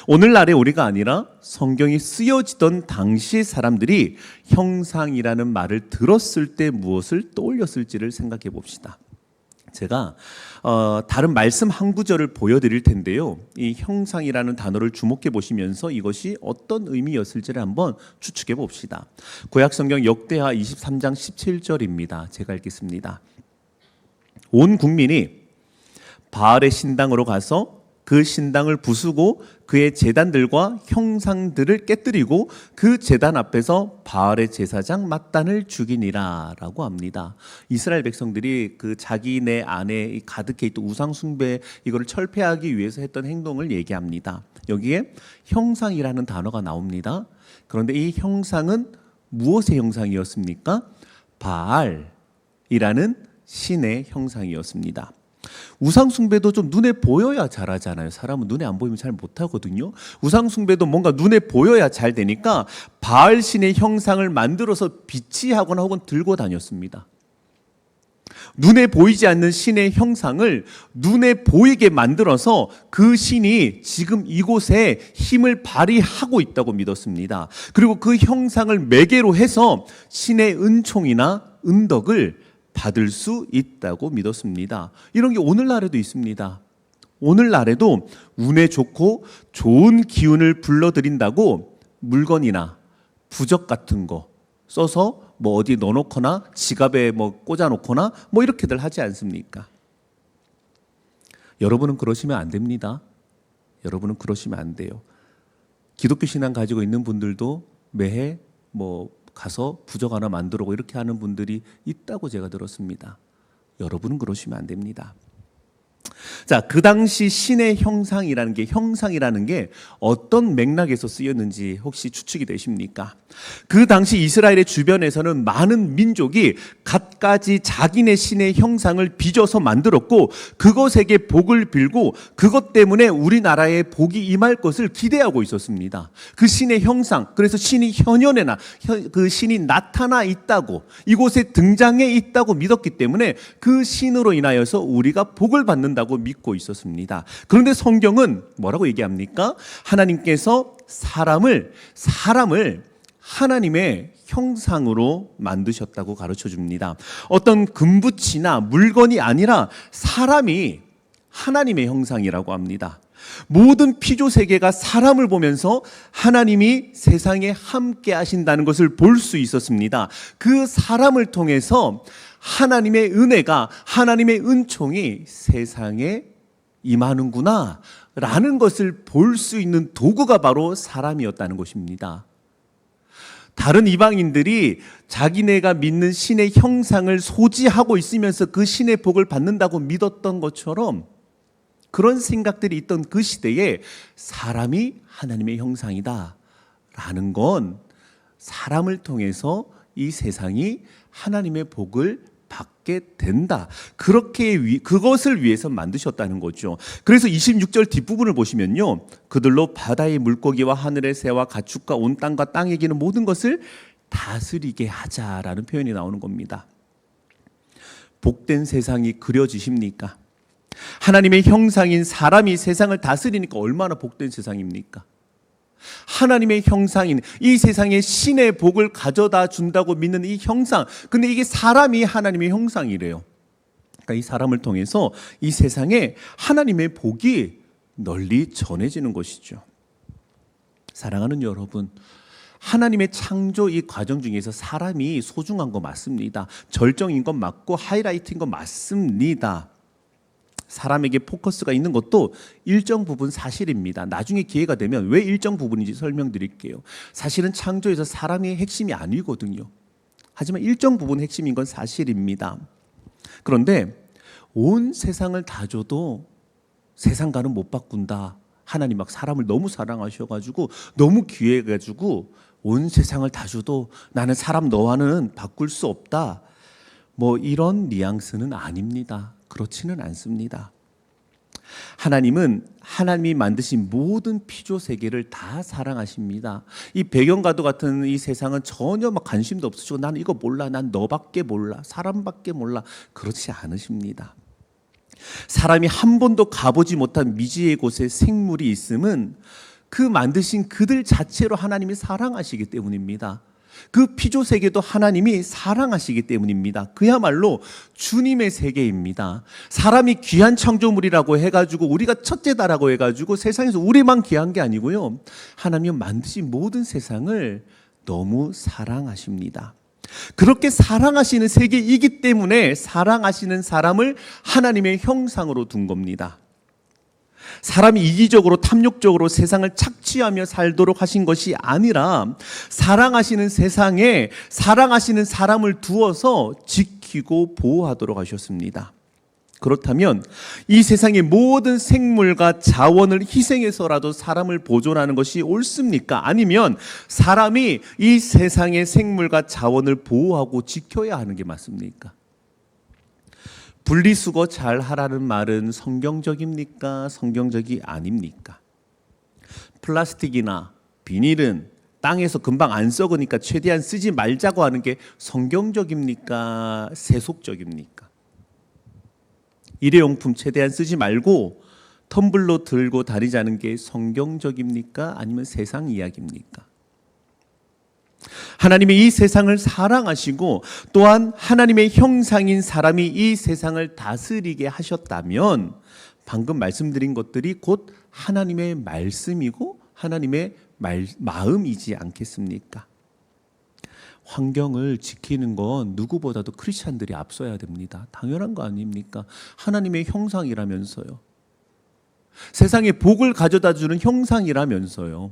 오늘날의 우리가 아니라 성경이 쓰여지던 당시 사람들이 형상이라는 말을 들었을 때 무엇을 떠올렸을지를 생각해 봅시다. 제가 다른 말씀 한 구절을 보여드릴 텐데요. 이 형상이라는 단어를 주목해 보시면서 이것이 어떤 의미였을지를 한번 추측해 봅시다. 구약성경 역대하 23장 17절입니다. 제가 읽겠습니다. 온 국민이 바알의 신당으로 가서 그 신당을 부수고 그의 제단들과 형상들을 깨뜨리고 그 제단 앞에서 바알의 제사장 mat단을 죽이니라 라고 합니다. 이스라엘 백성들이 그 자기네 안에 가득해 있던 우상 숭배 이거를 철폐하기 위해서 했던 행동을 얘기합니다. 여기에 형상이라는 단어가 나옵니다. 그런데 이 형상은 무엇의 형상이었습니까? 바알이라는 신의 형상이었습니다. 우상 숭배도 좀 눈에 보여야 잘하잖아요. 사람은 눈에 안 보이면 잘 못하거든요. 우상 숭배도 뭔가 눈에 보여야 잘 되니까 바알 신의 형상을 만들어서 비치하거나 혹은 들고 다녔습니다. 눈에 보이지 않는 신의 형상을 눈에 보이게 만들어서 그 신이 지금 이곳에 힘을 발휘하고 있다고 믿었습니다. 그리고 그 형상을 매개로 해서 신의 은총이나 은덕을 받을 수 있다고 믿었습니다. 이런 게 오늘날에도 있습니다. 오늘날에도 운에 좋고 좋은 기운을 불러들인다고 물건이나 부적 같은 거 써서 뭐 어디 넣어놓거나 지갑에 뭐 꽂아놓거나 뭐 이렇게들 하지 않습니까? 여러분은 그러시면 안 됩니다. 여러분은 그러시면 안 돼요. 기독교 신앙 가지고 있는 분들도 매해 뭐 가서 부적 하나 만들고 이렇게 하는 분들이 있다고 제가 들었습니다. 여러분은 그러시면 안 됩니다. 자, 그 당시 신의 형상이라는 게 어떤 맥락에서 쓰였는지 혹시 추측이 되십니까? 그 당시 이스라엘의 주변에서는 많은 민족이 갖가지 자기네 신의 형상을 빚어서 만들었고 그것에게 복을 빌고 그것 때문에 우리나라에 복이 임할 것을 기대하고 있었습니다. 그 신의 형상, 그래서 신이 현현에나 그 신이 나타나 있다고 이곳에 등장해 있다고 믿었기 때문에 그 신으로 인하여서 우리가 복을 받는다고 믿고 있었습니다. 그런데 성경은 뭐라고 얘기합니까? 하나님께서 사람을 하나님의 형상으로 만드셨다고 가르쳐 줍니다. 어떤 금붙이나 물건이 아니라 사람이 하나님의 형상이라고 합니다. 모든 피조 세계가 사람을 보면서 하나님이 세상에 함께 하신다는 것을 볼 수 있었습니다. 그 사람을 통해서 하나님의 은혜가, 하나님의 은총이 세상에 임하는구나 라는 것을 볼 수 있는 도구가 바로 사람이었다는 것입니다. 다른 이방인들이 자기네가 믿는 신의 형상을 소지하고 있으면서 그 신의 복을 받는다고 믿었던 것처럼 그런 생각들이 있던 그 시대에 사람이 하나님의 형상이다 라는 건 사람을 통해서 이 세상이 하나님의 복을 받게 된다. 그것을 위해서 만드셨다는 거죠. 그래서 26절 뒷부분을 보시면요. 그들로 바다의 물고기와 하늘의 새와 가축과 온 땅과 땅에 기는 모든 것을 다스리게 하자라는 표현이 나오는 겁니다. 복된 세상이 그려지십니까? 하나님의 형상인 사람이 세상을 다스리니까 얼마나 복된 세상입니까? 하나님의 형상인 이 세상에 신의 복을 가져다 준다고 믿는 이 형상, 근데 이게 사람이 하나님의 형상이래요. 그러니까 이 사람을 통해서 이 세상에 하나님의 복이 널리 전해지는 것이죠. 사랑하는 여러분, 하나님의 창조 이 과정 중에서 사람이 소중한 거 맞습니다. 절정인 건 맞고 하이라이트인 건 맞습니다. 사람에게 포커스가 있는 것도 일정 부분 사실입니다. 나중에 기회가 되면 왜 일정 부분인지 설명드릴게요. 사실은 창조에서 사람이 핵심이 아니거든요. 하지만 일정 부분 핵심인 건 사실입니다. 그런데 온 세상을 다 줘도 세상과는 못 바꾼다. 하나님 막 사람을 너무 사랑하셔가지고 너무 귀해가지고 온 세상을 다 줘도 나는 사람 너와는 바꿀 수 없다. 뭐 이런 뉘앙스는 아닙니다. 그렇지는 않습니다. 하나님은 하나님이 만드신 모든 피조 세계를 다 사랑하십니다. 이 배경과도 같은 이 세상은 전혀 막 관심도 없으시고 나는 이거 몰라, 난 너밖에 몰라, 사람밖에 몰라, 그렇지 않으십니다. 사람이 한 번도 가보지 못한 미지의 곳에 생물이 있음은 그 만드신 그들 자체로 하나님이 사랑하시기 때문입니다. 그 피조 세계도 하나님이 사랑하시기 때문입니다. 그야말로 주님의 세계입니다. 사람이 귀한 창조물이라고 해가지고 우리가 첫째다라고 해가지고 세상에서 우리만 귀한 게 아니고요. 하나님이 만드신 모든 세상을 너무 사랑하십니다. 그렇게 사랑하시는 세계이기 때문에 사랑하시는 사람을 하나님의 형상으로 둔 겁니다. 사람이 이기적으로 탐욕적으로 세상을 착취하며 살도록 하신 것이 아니라 사랑하시는 세상에 사랑하시는 사람을 두어서 지키고 보호하도록 하셨습니다. 그렇다면 이 세상의 모든 생물과 자원을 희생해서라도 사람을 보존하는 것이 옳습니까? 아니면 사람이 이 세상의 생물과 자원을 보호하고 지켜야 하는 게 맞습니까? 분리수거 잘 하라는 말은 성경적입니까? 성경적이 아닙니까? 플라스틱이나 비닐은 땅에서 금방 안 썩으니까 최대한 쓰지 말자고 하는 게 성경적입니까? 세속적입니까? 일회용품 최대한 쓰지 말고 텀블러 들고 다니자는 게 성경적입니까? 아니면 세상 이야기입니까? 하나님이 이 세상을 사랑하시고 또한 하나님의 형상인 사람이 이 세상을 다스리게 하셨다면 방금 말씀드린 것들이 곧 하나님의 말씀이고 하나님의 마음이지 않겠습니까? 환경을 지키는 건 누구보다도 크리스찬들이 앞서야 됩니다. 당연한 거 아닙니까? 하나님의 형상이라면서요. 세상에 복을 가져다 주는 형상이라면서요.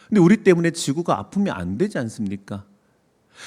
근데 우리 때문에 지구가 아프면 안 되지 않습니까?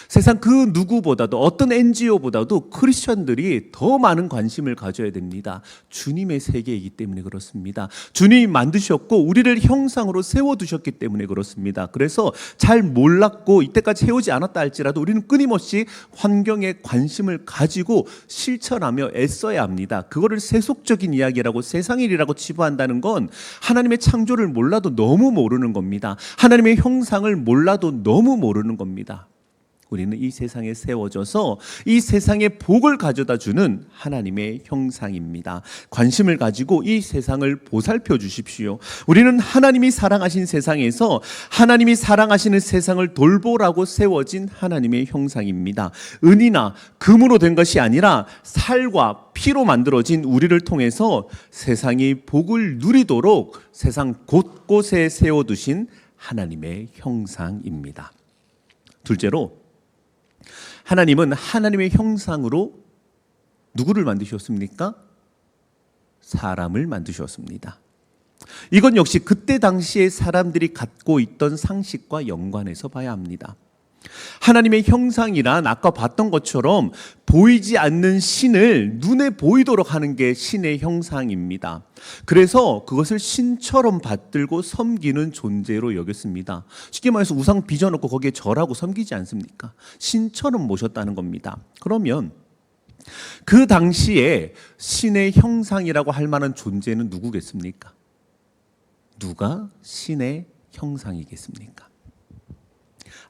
세상 그 누구보다도 어떤 NGO보다도 크리스천들이 더 많은 관심을 가져야 됩니다. 주님의 세계이기 때문에 그렇습니다. 주님이 만드셨고 우리를 형상으로 세워두셨기 때문에 그렇습니다. 그래서 잘 몰랐고 이때까지 해오지 않았다 할지라도 우리는 끊임없이 환경에 관심을 가지고 실천하며 애써야 합니다. 그거를 세속적인 이야기라고 세상 일이라고 치부한다는 건 하나님의 창조를 몰라도 너무 모르는 겁니다. 하나님의 형상을 몰라도 너무 모르는 겁니다. 우리는 이 세상에 세워져서 이 세상에 복을 가져다 주는 하나님의 형상입니다. 관심을 가지고 이 세상을 보살펴 주십시오. 우리는 하나님이 사랑하신 세상에서 하나님이 사랑하시는 세상을 돌보라고 세워진 하나님의 형상입니다. 은이나 금으로 된 것이 아니라 살과 피로 만들어진 우리를 통해서 세상이 복을 누리도록 세상 곳곳에 세워두신 하나님의 형상입니다. 둘째로 하나님은 하나님의 형상으로 누구를 만드셨습니까? 사람을 만드셨습니다. 이건 역시 그때 당시에 사람들이 갖고 있던 상식과 연관해서 봐야 합니다. 하나님의 형상이란 아까 봤던 것처럼 보이지 않는 신을 눈에 보이도록 하는 게 신의 형상입니다. 그래서 그것을 신처럼 받들고 섬기는 존재로 여겼습니다. 쉽게 말해서 우상 빚어놓고 거기에 절하고 섬기지 않습니까? 신처럼 모셨다는 겁니다. 그러면 그 당시에 신의 형상이라고 할 만한 존재는 누구겠습니까? 누가 신의 형상이겠습니까?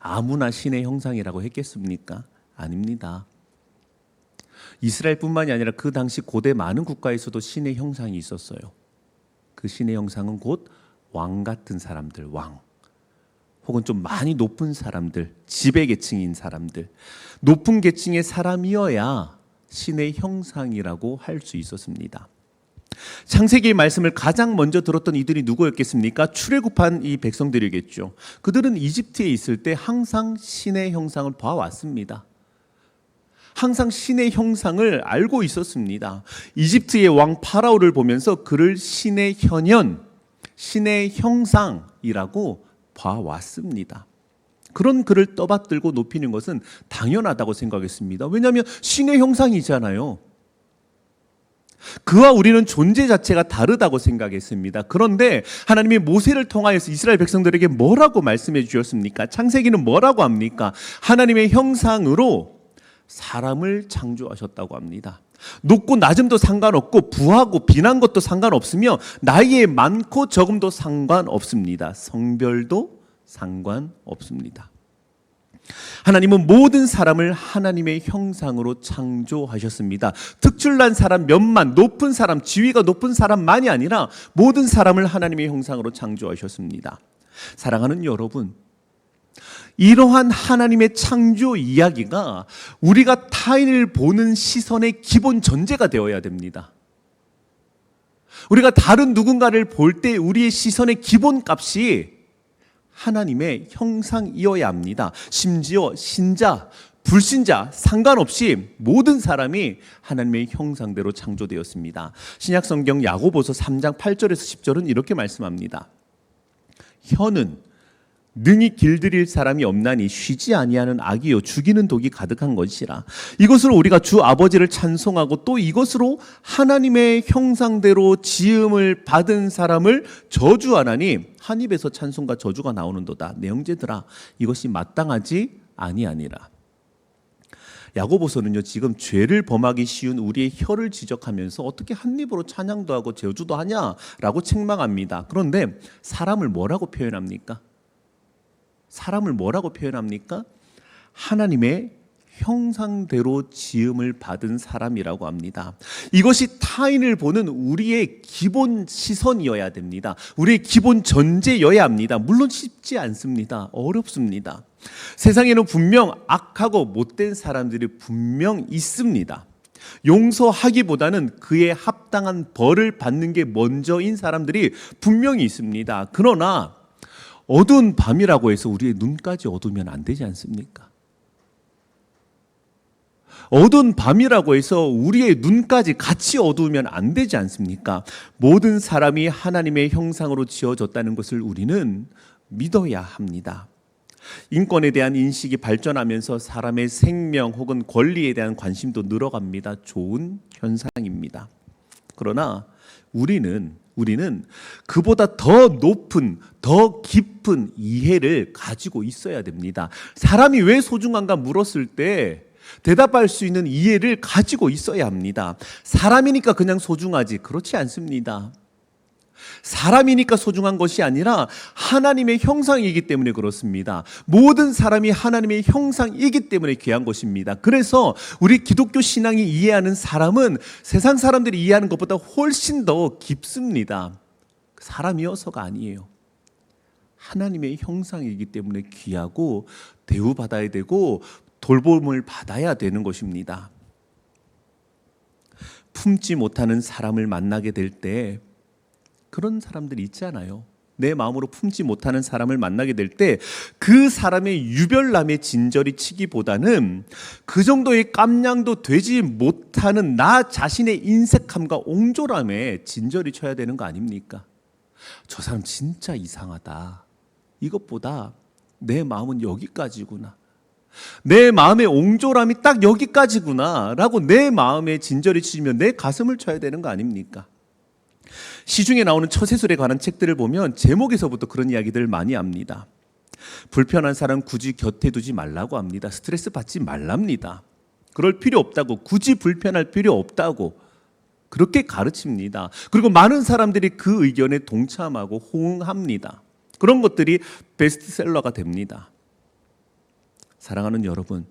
아무나 신의 형상이라고 했겠습니까? 아닙니다. 이스라엘뿐만이 아니라 그 당시 고대 많은 국가에서도 신의 형상이 있었어요. 그 신의 형상은 곧 왕 같은 사람들, 왕. 혹은 좀 많이 높은 사람들, 지배계층인 사람들. 높은 계층의 사람이어야 신의 형상이라고 할 수 있었습니다. 창세기의 말씀을 가장 먼저 들었던 이들이 누구였겠습니까? 출애굽한 이 백성들이겠죠. 그들은 이집트에 있을 때 항상 신의 형상을 봐왔습니다. 항상 신의 형상을 알고 있었습니다. 이집트의 왕 파라오를 보면서 그를 신의 현현, 신의 형상이라고 봐왔습니다. 그런 그를 떠받들고 높이는 것은 당연하다고 생각했습니다. 왜냐하면 신의 형상이잖아요. 그와 우리는 존재 자체가 다르다고 생각했습니다. 그런데 하나님이 모세를 통하여서 이스라엘 백성들에게 뭐라고 말씀해 주셨습니까? 창세기는 뭐라고 합니까? 하나님의 형상으로 사람을 창조하셨다고 합니다. 높고 낮음도 상관없고 부하고 빈한 것도 상관없으며 나이에 많고 적음도 상관없습니다. 성별도 상관없습니다. 하나님은 모든 사람을 하나님의 형상으로 창조하셨습니다. 특출난 사람 몇만, 높은 사람, 지위가 높은 사람만이 아니라 모든 사람을 하나님의 형상으로 창조하셨습니다. 사랑하는 여러분, 이러한 하나님의 창조 이야기가 우리가 타인을 보는 시선의 기본 전제가 되어야 됩니다. 우리가 다른 누군가를 볼 때 우리의 시선의 기본값이 하나님의 형상이어야 합니다. 심지어 신자, 불신자 상관없이 모든 사람이 하나님의 형상대로 창조되었습니다. 신약성경 야고보서 3장 8절에서 10절은 이렇게 말씀합니다. 혀는 능히 길들일 사람이 없나니 쉬지 아니하는 악이요 죽이는 독이 가득한 것이라. 이것으로 우리가 주 아버지를 찬송하고 또 이것으로 하나님의 형상대로 지음을 받은 사람을 저주하나니 한 입에서 찬송과 저주가 나오는도다. 내 형제들아, 이것이 마땅하지 아니하니라. 야고보서는요, 지금 죄를 범하기 쉬운 우리의 혀를 지적하면서 어떻게 한 입으로 찬양도 하고 저주도 하냐라고 책망합니다. 그런데 사람을 뭐라고 표현합니까? 사람을 뭐라고 표현합니까? 하나님의 형상대로 지음을 받은 사람이라고 합니다. 이것이 타인을 보는 우리의 기본 시선이어야 됩니다. 우리의 기본 전제여야 합니다. 물론 쉽지 않습니다. 어렵습니다. 세상에는 분명 악하고 못된 사람들이 분명 있습니다. 용서하기보다는 그에 합당한 벌을 받는 게 먼저인 사람들이 분명히 있습니다. 그러나 어두운 밤이라고 해서 우리의 눈까지 어두우면 안 되지 않습니까? 어두운 밤이라고 해서 우리의 눈까지 같이 어두우면 안 되지 않습니까? 모든 사람이 하나님의 형상으로 지어졌다는 것을 우리는 믿어야 합니다. 인권에 대한 인식이 발전하면서 사람의 생명 혹은 권리에 대한 관심도 늘어갑니다. 좋은 현상입니다. 그러나 우리는 그보다 더 높은, 더 깊은 이해를 가지고 있어야 됩니다. 사람이 왜 소중한가 물었을 때 대답할 수 있는 이해를 가지고 있어야 합니다. 사람이니까 그냥 소중하지, 그렇지 않습니다. 사람이니까 소중한 것이 아니라 하나님의 형상이기 때문에 그렇습니다. 모든 사람이 하나님의 형상이기 때문에 귀한 것입니다. 그래서 우리 기독교 신앙이 이해하는 사람은 세상 사람들이 이해하는 것보다 훨씬 더 깊습니다. 사람이어서가 아니에요. 하나님의 형상이기 때문에 귀하고 대우받아야 되고 돌봄을 받아야 되는 것입니다. 품지 못하는 사람을 만나게 될 때 그런 사람들이 있잖아요. 내 마음으로 품지 못하는 사람을 만나게 될 때 그 사람의 유별남의 진저리 치기보다는 그 정도의 깜냥도 되지 못하는 나 자신의 인색함과 옹졸함에 진저리 쳐야 되는 거 아닙니까? 저 사람 진짜 이상하다. 이것보다 내 마음은 여기까지구나. 내 마음의 옹졸함이 딱 여기까지구나 라고 내 마음에 진저리 치면 내 가슴을 쳐야 되는 거 아닙니까? 시중에 나오는 처세술에 관한 책들을 보면 제목에서부터 그런 이야기들을 많이 합니다. 불편한 사람 굳이 곁에 두지 말라고 합니다. 스트레스 받지 말랍니다. 그럴 필요 없다고, 굳이 불편할 필요 없다고 그렇게 가르칩니다. 그리고 많은 사람들이 그 의견에 동참하고 호응합니다. 그런 것들이 베스트셀러가 됩니다. 사랑하는 여러분,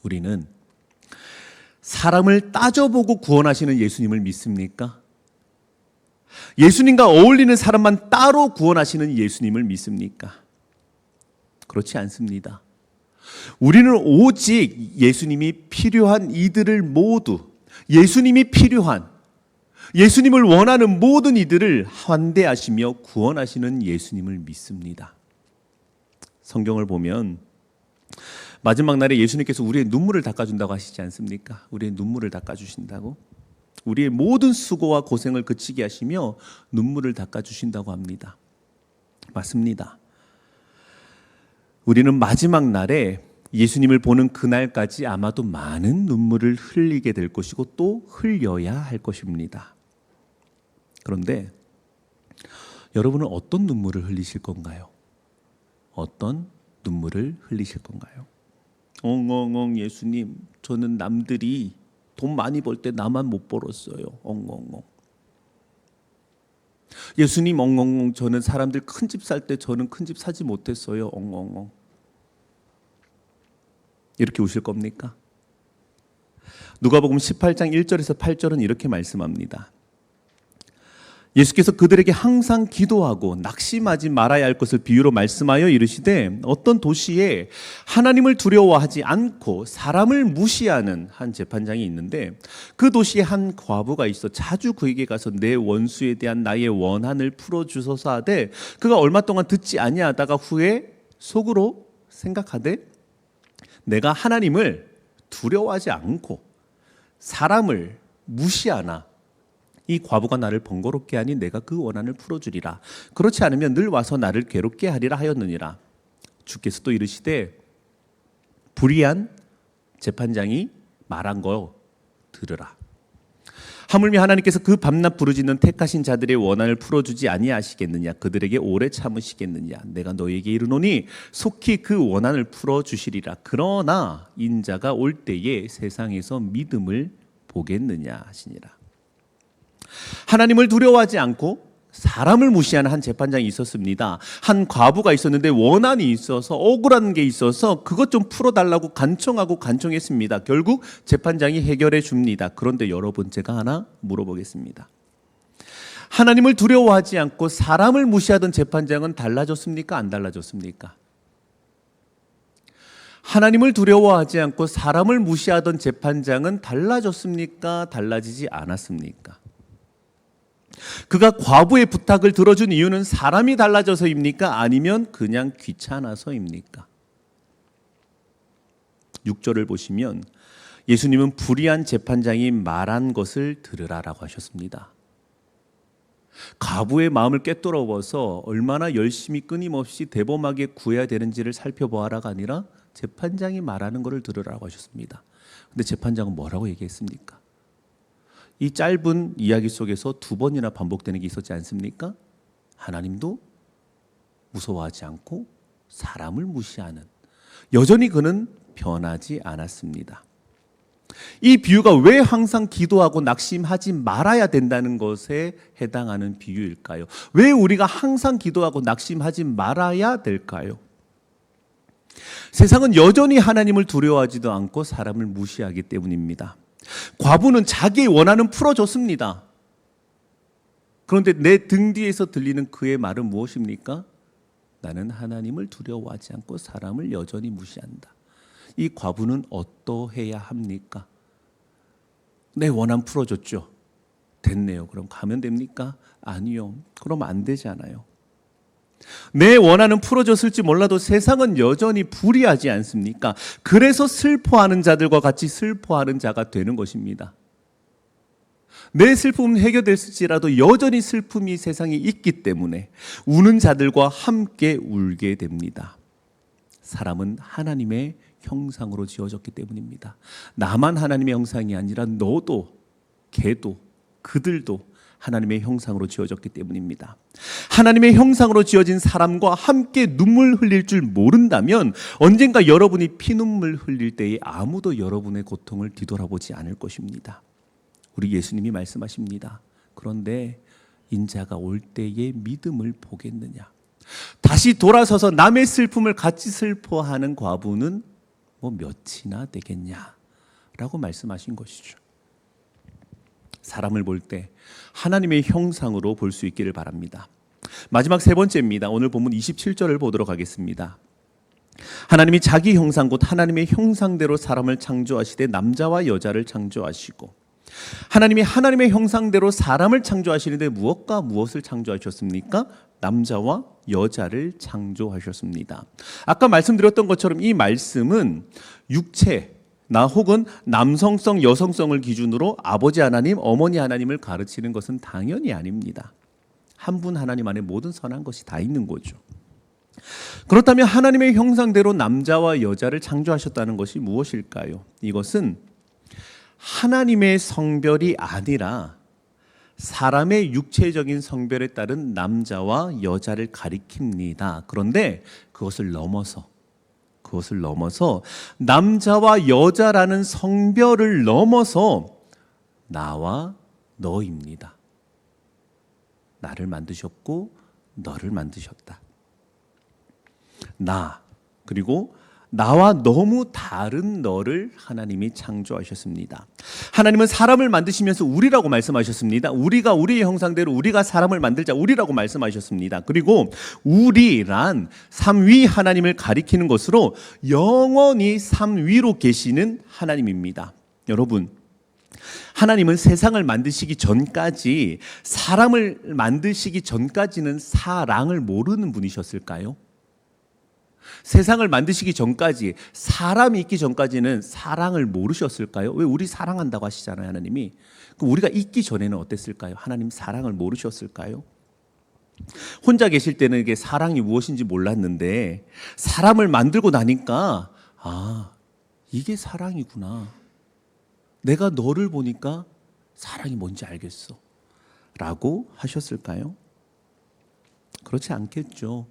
우리는 사람을 따져보고 구원하시는 예수님을 믿습니까? 예수님과 어울리는 사람만 따로 구원하시는 예수님을 믿습니까? 그렇지 않습니다. 우리는 오직 예수님이 필요한 이들을 모두, 예수님이 필요한, 예수님을 원하는 모든 이들을 환대하시며 구원하시는 예수님을 믿습니다. 성경을 보면 마지막 날에 예수님께서 우리의 눈물을 닦아준다고 하시지 않습니까? 우리의 눈물을 닦아주신다고? 우리의 모든 수고와 고생을 그치게 하시며 눈물을 닦아주신다고 합니다. 맞습니다. 우리는 마지막 날에 예수님을 보는 그날까지 아마도 많은 눈물을 흘리게 될 것이고 또 흘려야 할 것입니다. 그런데 여러분은 어떤 눈물을 흘리실 건가요? 어떤 눈물을 흘리실 건가요? 엉엉엉 예수님, 저는 남들이 돈 많이 벌 때 나만 못 벌었어요. 엉엉엉. 예수님, 엉엉엉, 저는 사람들 큰 집 살 때 저는 큰 집 사지 못했어요. 엉엉엉. 이렇게 우실 겁니까? 누가복음 18장 1절에서 8절은 이렇게 말씀합니다. 예수께서 그들에게 항상 기도하고 낙심하지 말아야 할 것을 비유로 말씀하여 이르시되 어떤 도시에 하나님을 두려워하지 않고 사람을 무시하는 한 재판장이 있는데 그 도시에 한 과부가 있어 자주 그에게 가서 내 원수에 대한 나의 원한을 풀어주소서 하되 그가 얼마 동안 듣지 아니하다가 후에 속으로 생각하되 내가 하나님을 두려워하지 않고 사람을 무시하나 이 과부가 나를 번거롭게 하니 내가 그 원한을 풀어주리라. 그렇지 않으면 늘 와서 나를 괴롭게 하리라 하였느니라. 주께서 또 이르시되 불의한 재판장이 말한 거 들으라. 하물며 하나님께서 그 밤낮 부르짖는 택하신 자들의 원한을 풀어주지 아니하시겠느냐. 그들에게 오래 참으시겠느냐. 내가 너희에게 이르노니 속히 그 원한을 풀어주시리라. 그러나 인자가 올 때에 세상에서 믿음을 보겠느냐 하시니라. 하나님을 두려워하지 않고 사람을 무시하는 한 재판장이 있었습니다. 한 과부가 있었는데 원한이 있어서 억울한 게 있어서 그것 좀 풀어달라고 간청했습니다. 결국 재판장이 해결해 줍니다. 그런데 여러분 제가 하나 물어보겠습니다. 하나님을 두려워하지 않고 사람을 무시하던 재판장은 달라졌습니까? 안 달라졌습니까? 하나님을 두려워하지 않고 사람을 무시하던 재판장은 달라졌습니까? 달라지지 않았습니까? 그가 과부의 부탁을 들어준 이유는 사람이 달라져서입니까? 아니면 그냥 귀찮아서입니까? 6절을 보시면 예수님은 불의한 재판장이 말한 것을 들으라라고 하셨습니다. 과부의 마음을 꿰뚫어서 얼마나 열심히 끊임없이 대범하게 구해야 되는지를 살펴보아라가 아니라 재판장이 말하는 것을 들으라고 하셨습니다. 근데 재판장은 뭐라고 얘기했습니까? 이 짧은 이야기 속에서 2번이나 반복되는 게 있었지 않습니까? 하나님도 무서워하지 않고 사람을 무시하는, 여전히 그는 변하지 않았습니다. 이 비유가 왜 항상 기도하고 낙심하지 말아야 된다는 것에 해당하는 비유일까요? 왜 우리가 항상 기도하고 낙심하지 말아야 될까요? 세상은 여전히 하나님을 두려워하지도 않고 사람을 무시하기 때문입니다. 과부는 자기의 원한은 풀어줬습니다. 그런데 내 등 뒤에서 들리는 그의 말은 무엇입니까? 나는 하나님을 두려워하지 않고 사람을 여전히 무시한다. 이 과부는 어떠해야 합니까? 내 원한 풀어줬죠. 됐네요. 그럼 가면 됩니까? 아니요. 그럼 안 되잖아요. 내 원한은 풀어줬을지 몰라도 세상은 여전히 불의하지 않습니까? 그래서 슬퍼하는 자들과 같이 슬퍼하는 자가 되는 것입니다. 내 슬픔은 해결됐을지라도 여전히 슬픔이 세상에 있기 때문에 우는 자들과 함께 울게 됩니다. 사람은 하나님의 형상으로 지어졌기 때문입니다. 나만 하나님의 형상이 아니라 너도, 걔도, 그들도 하나님의 형상으로 지어졌기 때문입니다. 하나님의 형상으로 지어진 사람과 함께 눈물 흘릴 줄 모른다면 언젠가 여러분이 피눈물 흘릴 때에 아무도 여러분의 고통을 뒤돌아보지 않을 것입니다. 우리 예수님이 말씀하십니다. 그런데 인자가 올 때에 믿음을 보겠느냐. 다시 돌아서서 남의 슬픔을 같이 슬퍼하는 과부는 몇이나 되겠냐라고 말씀하신 것이죠. 사람을 볼 때 하나님의 형상으로 볼 수 있기를 바랍니다. 마지막 3번째입니다. 오늘 본문 27절을 보도록 하겠습니다. 하나님이 자기 형상 곧 하나님의 형상대로 사람을 창조하시되 남자와 여자를 창조하시고, 하나님이 하나님의 형상대로 사람을 창조하시는데 무엇과 무엇을 창조하셨습니까? 남자와 여자를 창조하셨습니다. 아까 말씀드렸던 것처럼 이 말씀은 육체, 나 혹은 남성성, 여성성을 기준으로 아버지 하나님, 어머니 하나님을 가르치는 것은 당연히 아닙니다. 한 분 하나님 안에 모든 선한 것이 다 있는 거죠. 그렇다면 하나님의 형상대로 남자와 여자를 창조하셨다는 것이 무엇일까요? 이것은 하나님의 성별이 아니라 사람의 육체적인 성별에 따른 남자와 여자를 가리킵니다. 그런데 그것을 넘어서 남자와 여자라는 성별을 넘어서 나와 너입니다. 나를 만드셨고 너를 만드셨다. 나 그리고 나와 너무 다른 너를 하나님이 창조하셨습니다. 하나님은 사람을 만드시면서 우리라고 말씀하셨습니다. 우리가 우리의 형상대로 우리가 사람을 만들자, 우리라고 말씀하셨습니다. 그리고 우리란 삼위 하나님을 가리키는 것으로 영원히 삼위로 계시는 하나님입니다. 여러분, 하나님은 세상을 만드시기 전까지, 사람을 만드시기 전까지는 사랑을 모르는 분이셨을까요? 세상을 만드시기 전까지, 사람이 있기 전까지는 사랑을 모르셨을까요? 왜 우리 사랑한다고 하시잖아요, 하나님이. 그럼 우리가 있기 전에는 어땠을까요? 하나님 사랑을 모르셨을까요? 혼자 계실 때는 이게 사랑이 무엇인지 몰랐는데 사람을 만들고 나니까 이게 사랑이구나. 내가 너를 보니까 사랑이 뭔지 알겠어 라고 하셨을까요? 그렇지 않겠죠.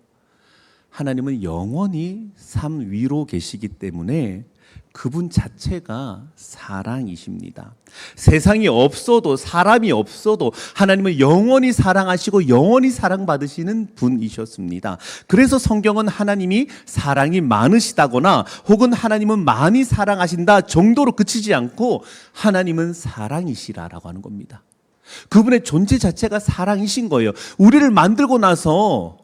하나님은 영원히 삼위로 계시기 때문에 그분 자체가 사랑이십니다. 세상이 없어도, 사람이 없어도 하나님은 영원히 사랑하시고 영원히 사랑받으시는 분이셨습니다. 그래서 성경은 하나님이 사랑이 많으시다거나 혹은 하나님은 많이 사랑하신다 정도로 그치지 않고 하나님은 사랑이시라라고 하는 겁니다. 그분의 존재 자체가 사랑이신 거예요. 우리를 만들고 나서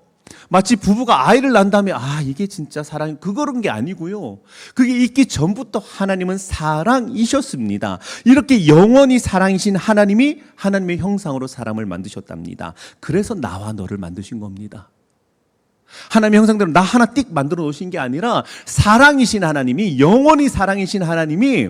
마치 부부가 아이를 낳은 다음에 이게 진짜 사랑, 그런 게 아니고요. 그게 있기 전부터 하나님은 사랑이셨습니다. 이렇게 영원히 사랑이신 하나님이 하나님의 형상으로 사람을 만드셨답니다. 그래서 나와 너를 만드신 겁니다. 하나님의 형상대로 나 하나 띡 만들어 놓으신 게 아니라 사랑이신 하나님이, 영원히 사랑이신 하나님이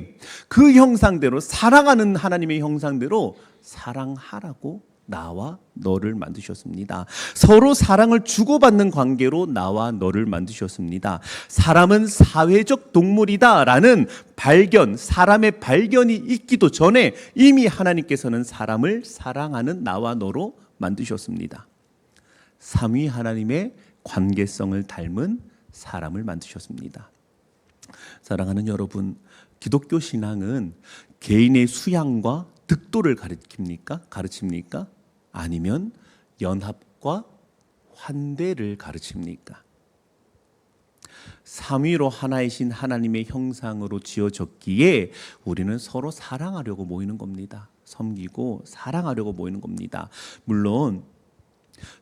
그 형상대로, 사랑하는 하나님의 형상대로 사랑하라고 나와 너를 만드셨습니다. 서로 사랑을 주고받는 관계로 나와 너를 만드셨습니다. 사람은 사회적 동물이다라는 발견, 사람의 발견이 있기도 전에 이미 하나님께서는 사람을 사랑하는 나와 너로 만드셨습니다. 삼위 하나님의 관계성을 닮은 사람을 만드셨습니다. 사랑하는 여러분, 기독교 신앙은 개인의 수양과 득도를 가르칩니까? 아니면 연합과 환대를 가르칩니까? 삼위로 하나이신 하나님의 형상으로 지어졌기에 우리는 서로 사랑하려고 모이는 겁니다. 섬기고 사랑하려고 모이는 겁니다. 물론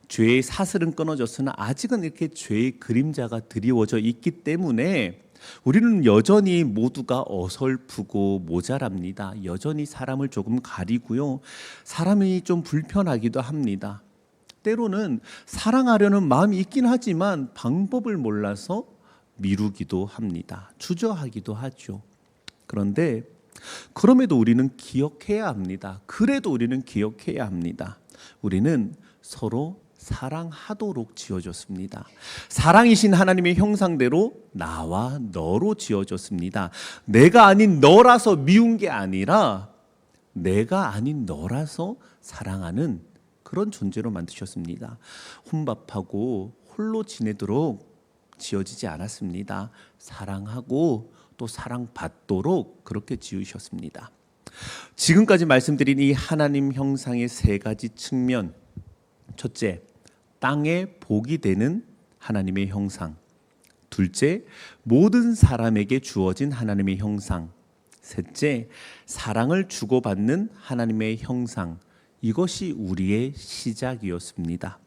죄의 사슬은 끊어졌으나 아직은 이렇게 죄의 그림자가 드리워져 있기 때문에 우리는 여전히 모두가 어설프고 모자랍니다. 여전히 사람을 조금 가리고요. 사람이 좀 불편하기도 합니다. 때로는 사랑하려는 마음이 있긴 하지만 방법을 몰라서 미루기도 합니다. 주저하기도 하죠. 그런데 그럼에도 우리는 기억해야 합니다. 그래도 우리는 기억해야 합니다. 우리는 서로 사랑하도록 지어졌습니다. 사랑이신 하나님의 형상대로 나와 너로 지어졌습니다. 내가 아닌 너라서 미운 게 아니라 내가 아닌 너라서 사랑하는 그런 존재로 만드셨습니다. 혼밥하고 홀로 지내도록 지어지지 않았습니다. 사랑하고 또 사랑받도록 그렇게 지으셨습니다. 지금까지 말씀드린 이 하나님 형상의 세 가지 측면, 첫째, 땅에 복이 되는 하나님의 형상. 둘째, 모든 사람에게 주어진 하나님의 형상. 셋째, 사랑을 주고받는 하나님의 형상. 이것이 우리의 시작이었습니다.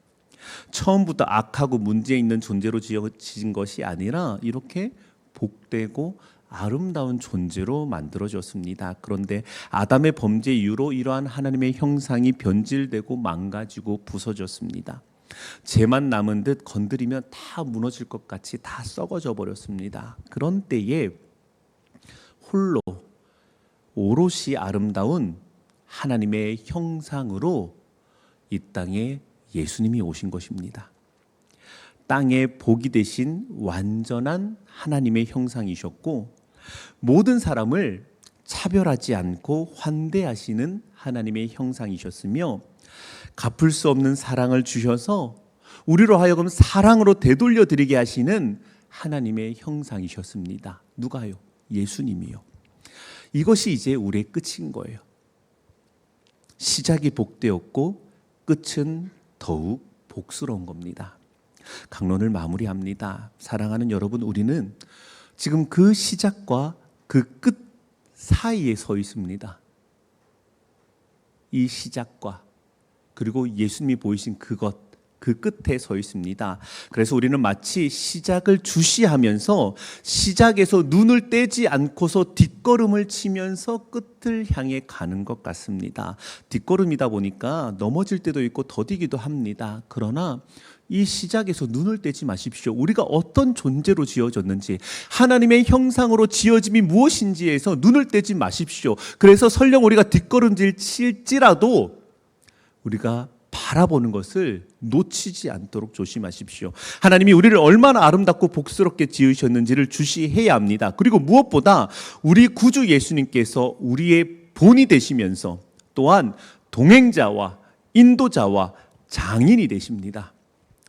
처음부터 악하고 문제 있는 존재로 지어진 것이 아니라 이렇게 복되고 아름다운 존재로 만들어졌습니다. 그런데 아담의 범죄 이후로 이러한 하나님의 형상이 변질되고 망가지고 부서졌습니다. 죄만 남은 듯 건드리면 다 무너질 것 같이 다 썩어져 버렸습니다. 그런 때에 홀로 오롯이 아름다운 하나님의 형상으로 이 땅에 예수님이 오신 것입니다. 땅에 복이 되신 완전한 하나님의 형상이셨고 모든 사람을 차별하지 않고 환대하시는 하나님의 형상이셨으며 갚을 수 없는 사랑을 주셔서 우리로 하여금 사랑으로 되돌려 드리게 하시는 하나님의 형상이셨습니다. 누가요? 예수님이요. 이것이 이제 우리의 끝인 거예요. 시작이 복되었고 끝은 더욱 복스러운 겁니다. 강론을 마무리합니다. 사랑하는 여러분, 우리는 지금 그 시작과 그 끝 사이에 서 있습니다. 이 시작과 그리고 예수님이 보이신 그것, 그 끝에 서 있습니다. 그래서 우리는 마치 시작을 주시하면서 시작에서 눈을 떼지 않고서 뒷걸음을 치면서 끝을 향해 가는 것 같습니다. 뒷걸음이다 보니까 넘어질 때도 있고 더디기도 합니다. 그러나 이 시작에서 눈을 떼지 마십시오. 우리가 어떤 존재로 지어졌는지, 하나님의 형상으로 지어짐이 무엇인지에서 눈을 떼지 마십시오. 그래서 설령 우리가 뒷걸음질 칠지라도 우리가 바라보는 것을 놓치지 않도록 조심하십시오. 하나님이 우리를 얼마나 아름답고 복스럽게 지으셨는지를 주시해야 합니다. 그리고 무엇보다 우리 구주 예수님께서 우리의 본이 되시면서 또한 동행자와 인도자와 장인이 되십니다.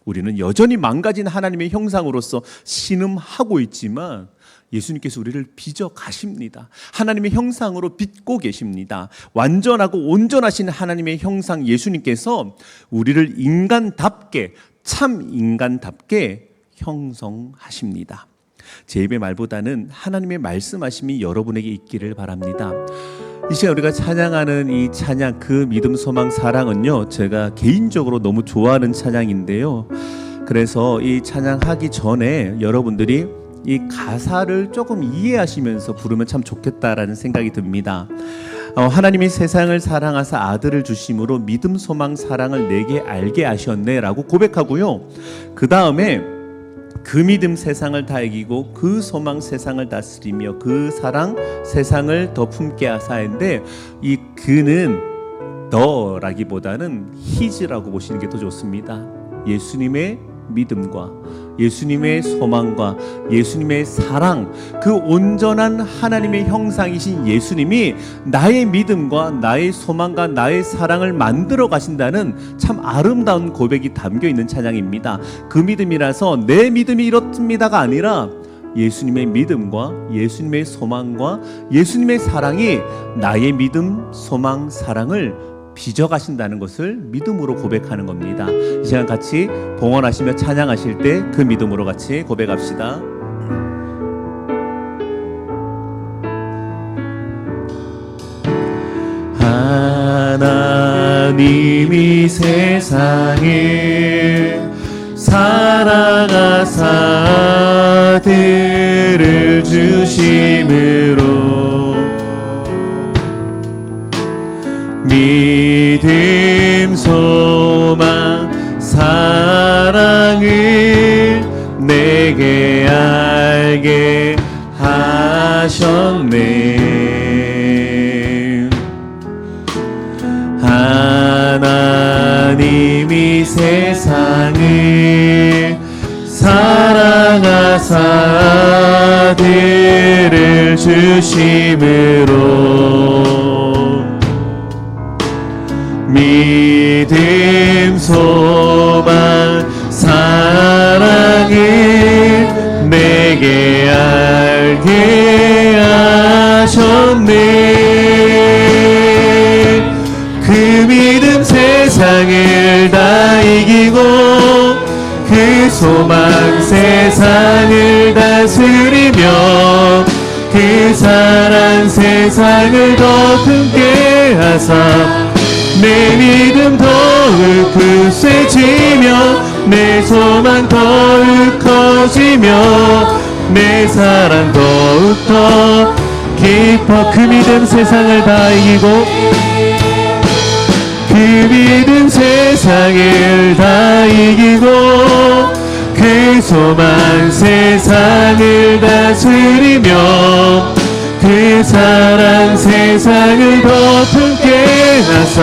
우리는 여전히 망가진 하나님의 형상으로서 신음하고 있지만 예수님께서 우리를 빚어 가십니다. 하나님의 형상으로 빚고 계십니다. 완전하고 온전하신 하나님의 형상 예수님께서 우리를 인간답게, 참 인간답게 형성하십니다. 제 입의 말보다는 하나님의 말씀하심이 여러분에게 있기를 바랍니다. 이 시간 우리가 찬양하는 이 찬양, 그 믿음, 소망, 사랑은요, 제가 개인적으로 너무 좋아하는 찬양인데요. 그래서 이 찬양하기 전에 여러분들이 이 가사를 조금 이해하시면서 부르면 참 좋겠다라는 생각이 듭니다. 하나님이 세상을 사랑하사 아들을 주심으로 믿음, 소망, 사랑을 내게 알게 하셨네 라고 고백하고요. 그 다음에 그 믿음 세상을 다 이기고 그 소망 세상을 다스리며 그 사랑 세상을 더 품게 하사인데, 이 그는 너라기보다는 his라고 보시는 게 더 좋습니다. 예수님의 믿음과 예수님의 소망과 예수님의 사랑, 그 온전한 하나님의 형상이신 예수님이 나의 믿음과 나의 소망과 나의 사랑을 만들어 가신다는 참 아름다운 고백이 담겨 있는 찬양입니다. 그 믿음이라서 내 믿음이 이렇습니다가 아니라 예수님의 믿음과 예수님의 소망과 예수님의 사랑이 나의 믿음, 소망, 사랑을 빚어가신다는 것을 믿음으로 고백하는 겁니다. 이 시간 같이 봉헌하시며 찬양하실 때 그 믿음으로 같이 고백합시다. 하나님이 세상을 사랑하사 아들을 주심으로 믿음, 소망, 사랑을 내게 알게 하셨네. 하나님이 세상을 사랑하사 아들을 주심으로 믿음, 소망, 사랑을 내게 알게 하셨네. 그 믿음 세상을 다 이기고 그 소망 세상을 다스리며 그 사랑 세상을 더 품게 하사 내 믿음 더욱 굳세지며 내 소망 더욱 커지며 내 사랑 더욱더 깊어. 그 믿음 세상을 다 이기고 그 믿음 세상을 다 이기고 그 소망 세상을 다스리며 그 사랑 세상을 더 품게 하사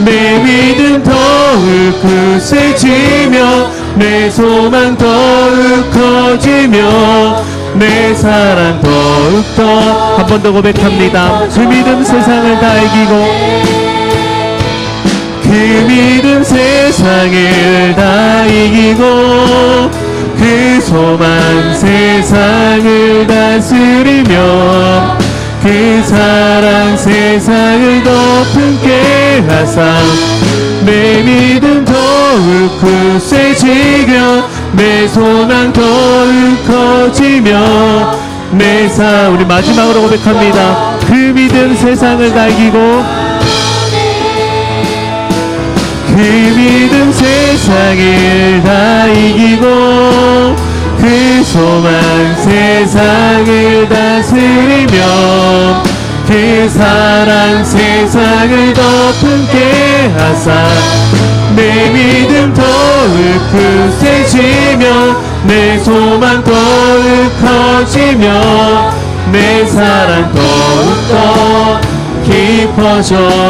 내 믿음 더욱 굳세지며 내 소망 더욱 커지며 내 사랑 더욱더. 한 번 더 고백합니다. 그 믿음 세상을 다 이기고 그 믿음 세상을 다 이기고 그 소망 세상을 다스리며 그 사랑 세상을 더 품게 하사 내 믿음 더욱 굳세지며 내 소망 더욱 커지며 내 삶 우리 마지막으로 고백합니다. 그 믿음 세상을 다 이기고 그 믿음 세상을 다 이기고 그 소망 세상을 다스리며 그 사랑 세상을 덮은게 하사 내 믿음 더욱 굳세지며 내 소망 더욱 커지며 내 사랑 더욱더 깊어져가네.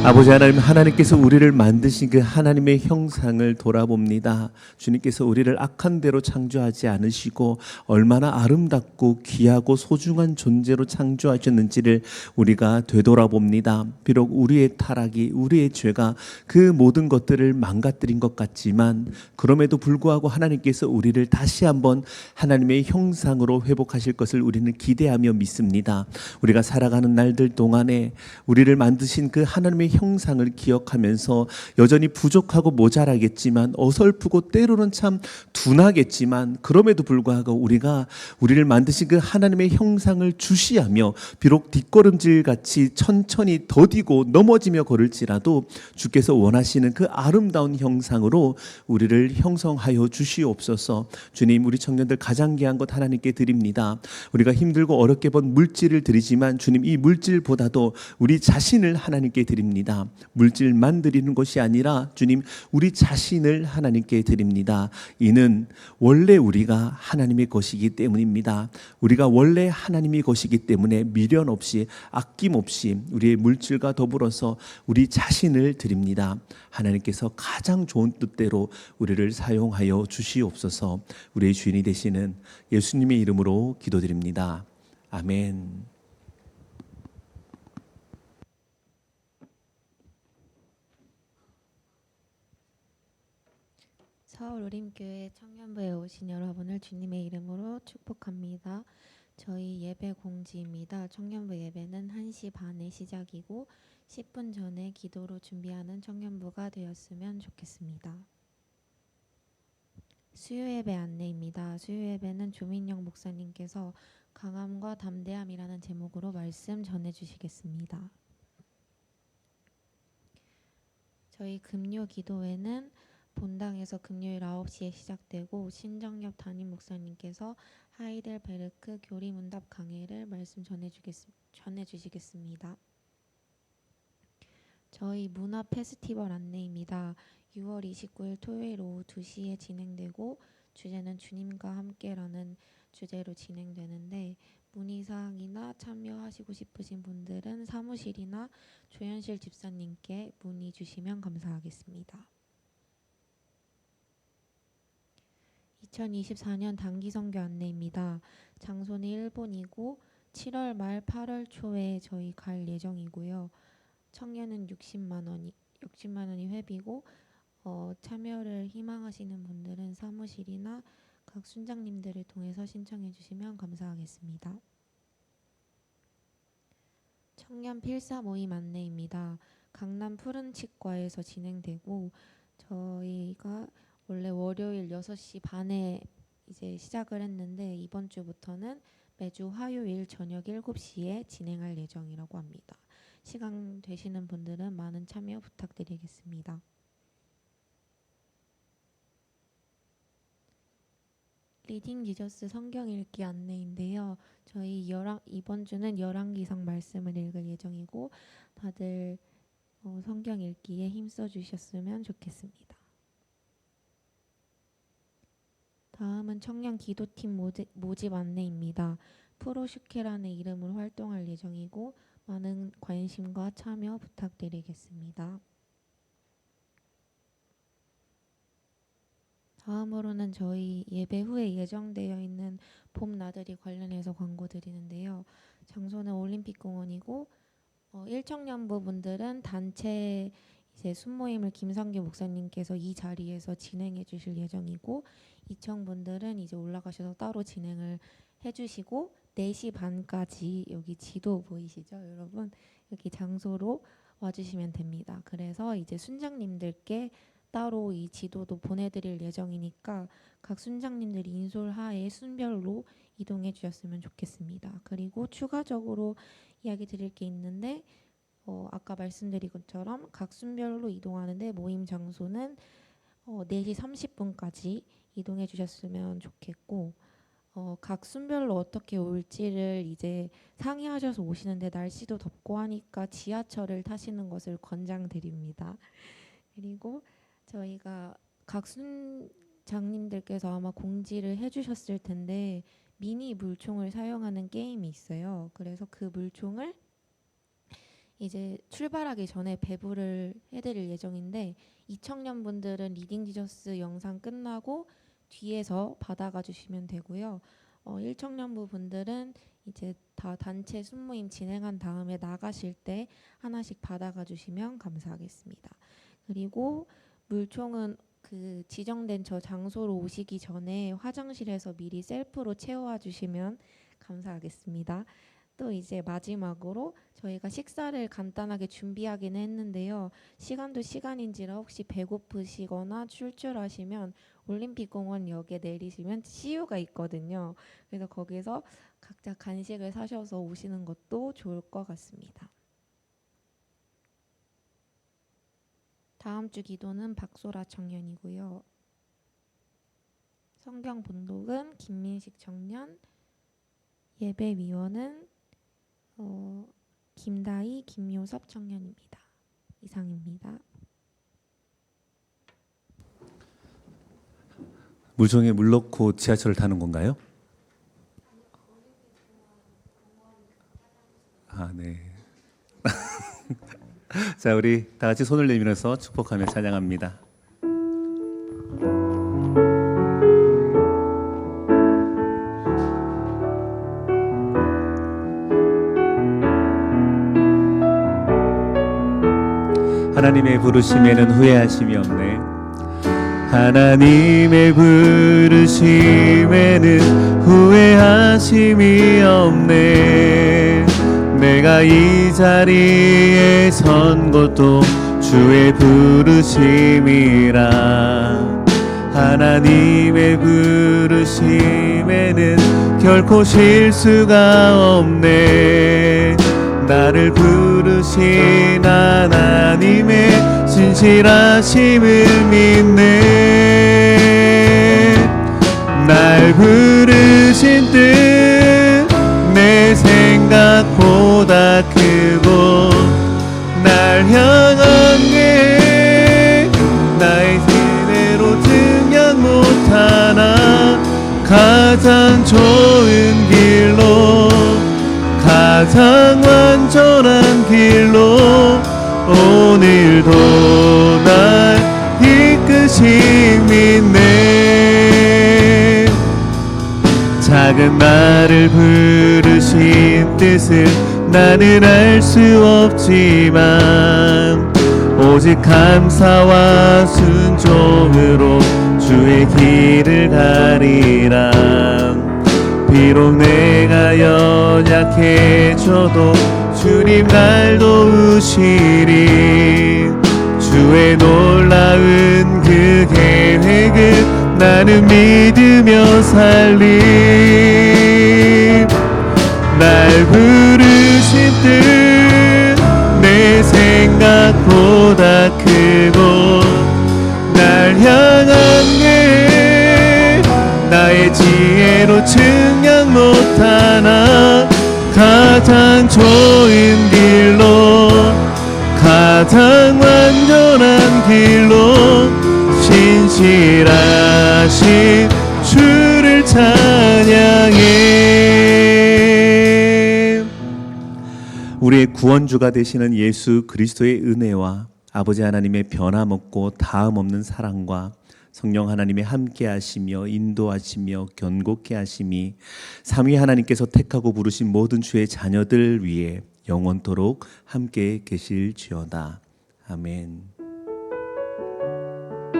아버지 하나님, 하나님께서 우리를 만드신 그 하나님의 형상을 돌아봅니다. 주님께서 우리를 악한 대로 창조하지 않으시고 얼마나 아름답고 귀하고 소중한 존재로 창조하셨는지를 우리가 되돌아봅니다. 비록 우리의 타락이, 우리의 죄가 그 모든 것들을 망가뜨린 것 같지만 그럼에도 불구하고 하나님께서 우리를 다시 한번 하나님의 형상으로 회복하실 것을 우리는 기대하며 믿습니다. 우리가 살아가는 날들 동안에 우리를 만드신 그 하나님의 형상을 기억하면서 여전히 부족하고 모자라겠지만 어설프고 때로는 참 둔하겠지만 그럼에도 불구하고 우리가 우리를 만드신 그 하나님의 형상을 주시하며 비록 뒷걸음질같이 천천히 더디고 넘어지며 걸을지라도 주께서 원하시는 그 아름다운 형상으로 우리를 형성하여 주시옵소서. 주님, 우리 청년들 가장 귀한 것 하나님께 드립니다. 우리가 힘들고 어렵게 번 물질을 드리지만 주님, 이 물질보다도 우리 자신을 하나님께 드립니다. 물질만 드리는 것이 아니라 주님, 우리 자신을 하나님께 드립니다. 이는 원래 우리가 하나님의 것이기 때문입니다. 우리가 원래 하나님의 것이기 때문에 미련 없이 아낌없이 우리의 물질과 더불어서 우리 자신을 드립니다. 하나님께서 가장 좋은 뜻대로 우리를 사용하여 주시옵소서. 우리의 주인이 되시는 예수님의 이름으로 기도드립니다. 아멘. 서울 우림교회 청년부에 오신 여러분을 주님의 이름으로 축복합니다. 저희 예배 공지입니다. 청년부 예배는 1시 반에 시작이고 10분 전에 기도로 준비하는 청년부가 되었으면 좋겠습니다. 수요예배 안내입니다. 수요예배는 조민영 목사님께서 강함과 담대함이라는 제목으로 말씀 전해주시겠습니다. 저희 금요 기도회는 본당에서 금요일 9시에 시작되고 신정엽 담임 목사님께서 하이델베르크 교리문답 강해를 말씀 전해주시겠습니다. 저희 문화 페스티벌 안내입니다. 6월 29일 토요일 오후 2시에 진행되고 주제는 주님과 함께라는 주제로 진행되는데 문의사항이나 참여하시고 싶으신 분들은 사무실이나 조현실 집사님께 문의 주시면 감사하겠습니다. 2024년 단기선교 안내입니다. 장소는 일본이고 7월 말 8월 초에 저희 갈 예정이고요. 청년은 60만 원이 회비고 참여를 희망하시는 분들은 사무실이나 각 순장님들을 통해서 신청해 주시면 감사하겠습니다. 청년 필사 모임 안내입니다. 강남 푸른치과에서 진행되고 저희가 원래 월요일 6시 반에 이제 시작을 했는데 이번 주부터는 매주 화요일 저녁 7시에 진행할 예정이라고 합니다. 시간 되시는 분들은 많은 참여 부탁드리겠습니다. 리딩 지저스 성경 읽기 안내인데요. 저희 이번 주는 열왕기상 말씀을 읽을 예정이고 다들 성경 읽기에 힘써 주셨으면 좋겠습니다. 다음은 청년 기도팀 모집 안내입니다. 프로슈케라는 이름으로 활동할 예정이고 많은 관심과 참여 부탁드리겠습니다. 다음으로는 저희 예배 후에 예정되어 있는 봄 나들이 관련해서 광고 드리는데요. 장소는 올림픽공원이고 1청년부 분들은 단체 이제 순모임을 김성규 목사님께서 이 자리에서 진행해 주실 예정이고 2청 분들은 이제 올라가셔서 따로 진행을 해주시고 4시 반까지 여기 지도 보이시죠, 여러분? 여기 장소로 와주시면 됩니다. 그래서 이제 순장님들께 따로 이 지도도 보내드릴 예정이니까 각 순장님들이 인솔하에 순별로 이동해 주셨으면 좋겠습니다. 그리고 추가적으로 이야기 드릴 게 있는데 아까 말씀드린 것처럼 각 순별로 이동하는데 모임 장소는 4시 30분까지 이동해 주셨으면 좋겠고 각 순별로 어떻게 올지를 이제 상의하셔서 오시는데 날씨도 덥고 하니까 지하철을 타시는 것을 권장드립니다. 그리고 저희가 각 순장님들께서 아마 공지를 해주셨을 텐데 미니 물총을 사용하는 게임이 있어요. 그래서 그 물총을 이제 출발하기 전에 배부를 해드릴 예정인데 이청년분들은 리딩 지저스 영상 끝나고 뒤에서 받아가 주시면 되고요. 1청년부 분들은 이제 다 단체 순모임 진행한 다음에 나가실 때 하나씩 받아가 주시면 감사하겠습니다. 그리고 물총은 그 지정된 저 장소로 오시기 전에 화장실에서 미리 셀프로 채워와 주시면 감사하겠습니다. 또 이제 마지막으로 저희가 식사를 간단하게 준비하기는 했는데요. 시간도 시간인지라 혹시 배고프시거나 출출하시면 올림픽공원역에 내리시면 CU가 있거든요. 그래서 거기서 각자 간식을 사셔서 오시는 것도 좋을 것 같습니다. 다음 주 기도는 박소라 청년이고요. 성경 본독은 김민식 청년, 예배위원은 김다희, 김요섭 청년입니다. 이상입니다. 물총에 물 넣고 지하철을 타는 건가요? 아, 네. 자, 우리 다 같이 손을 내밀어서 축복하며 찬양합니다. 하나님의 부르심에는 후회하심이 없네. 하나님의 부르심에는 후회하심이 없네. 내가 이 자리에 선 것도 주의 부르심이라. 하나님의 부르심에는 결코 실수가 없네. 나를 부르신 하나님의 진실하심을 믿네. 날 부르신 뜻 내 생각보다 크고 날 향한 게 나의 지혜로 증량 못하나 가장 좋은 길로 가장 완전한 길로 오늘도 날 이끄심 있네. 작은 나를 부르신 뜻을 나는 알 수 없지만 오직 감사와 순종으로 주의 길을 가리라. 비록 내가 연약해져도 주님 날 도우시리. 주의 놀라운 그 계획을 나는 믿으며 살림. 날 부르신 뜻 내 생각보다 크고 날 향한 게 나의 지혜로 증량 못하나 가장 좋은 길로 가장 완전한 길로 신실하신 주를 찬양해. 우리의 구원주가 되시는 예수 그리스도의 은혜와 아버지 하나님의 변함없고 다음없는 사랑과 성령 하나님의 함께 하시며 인도하시며 견고케 하심이 삼위 하나님께서 택하고 부르신 모든 주의 자녀들 위해 영원토록 함께 계실지어다. 아멘.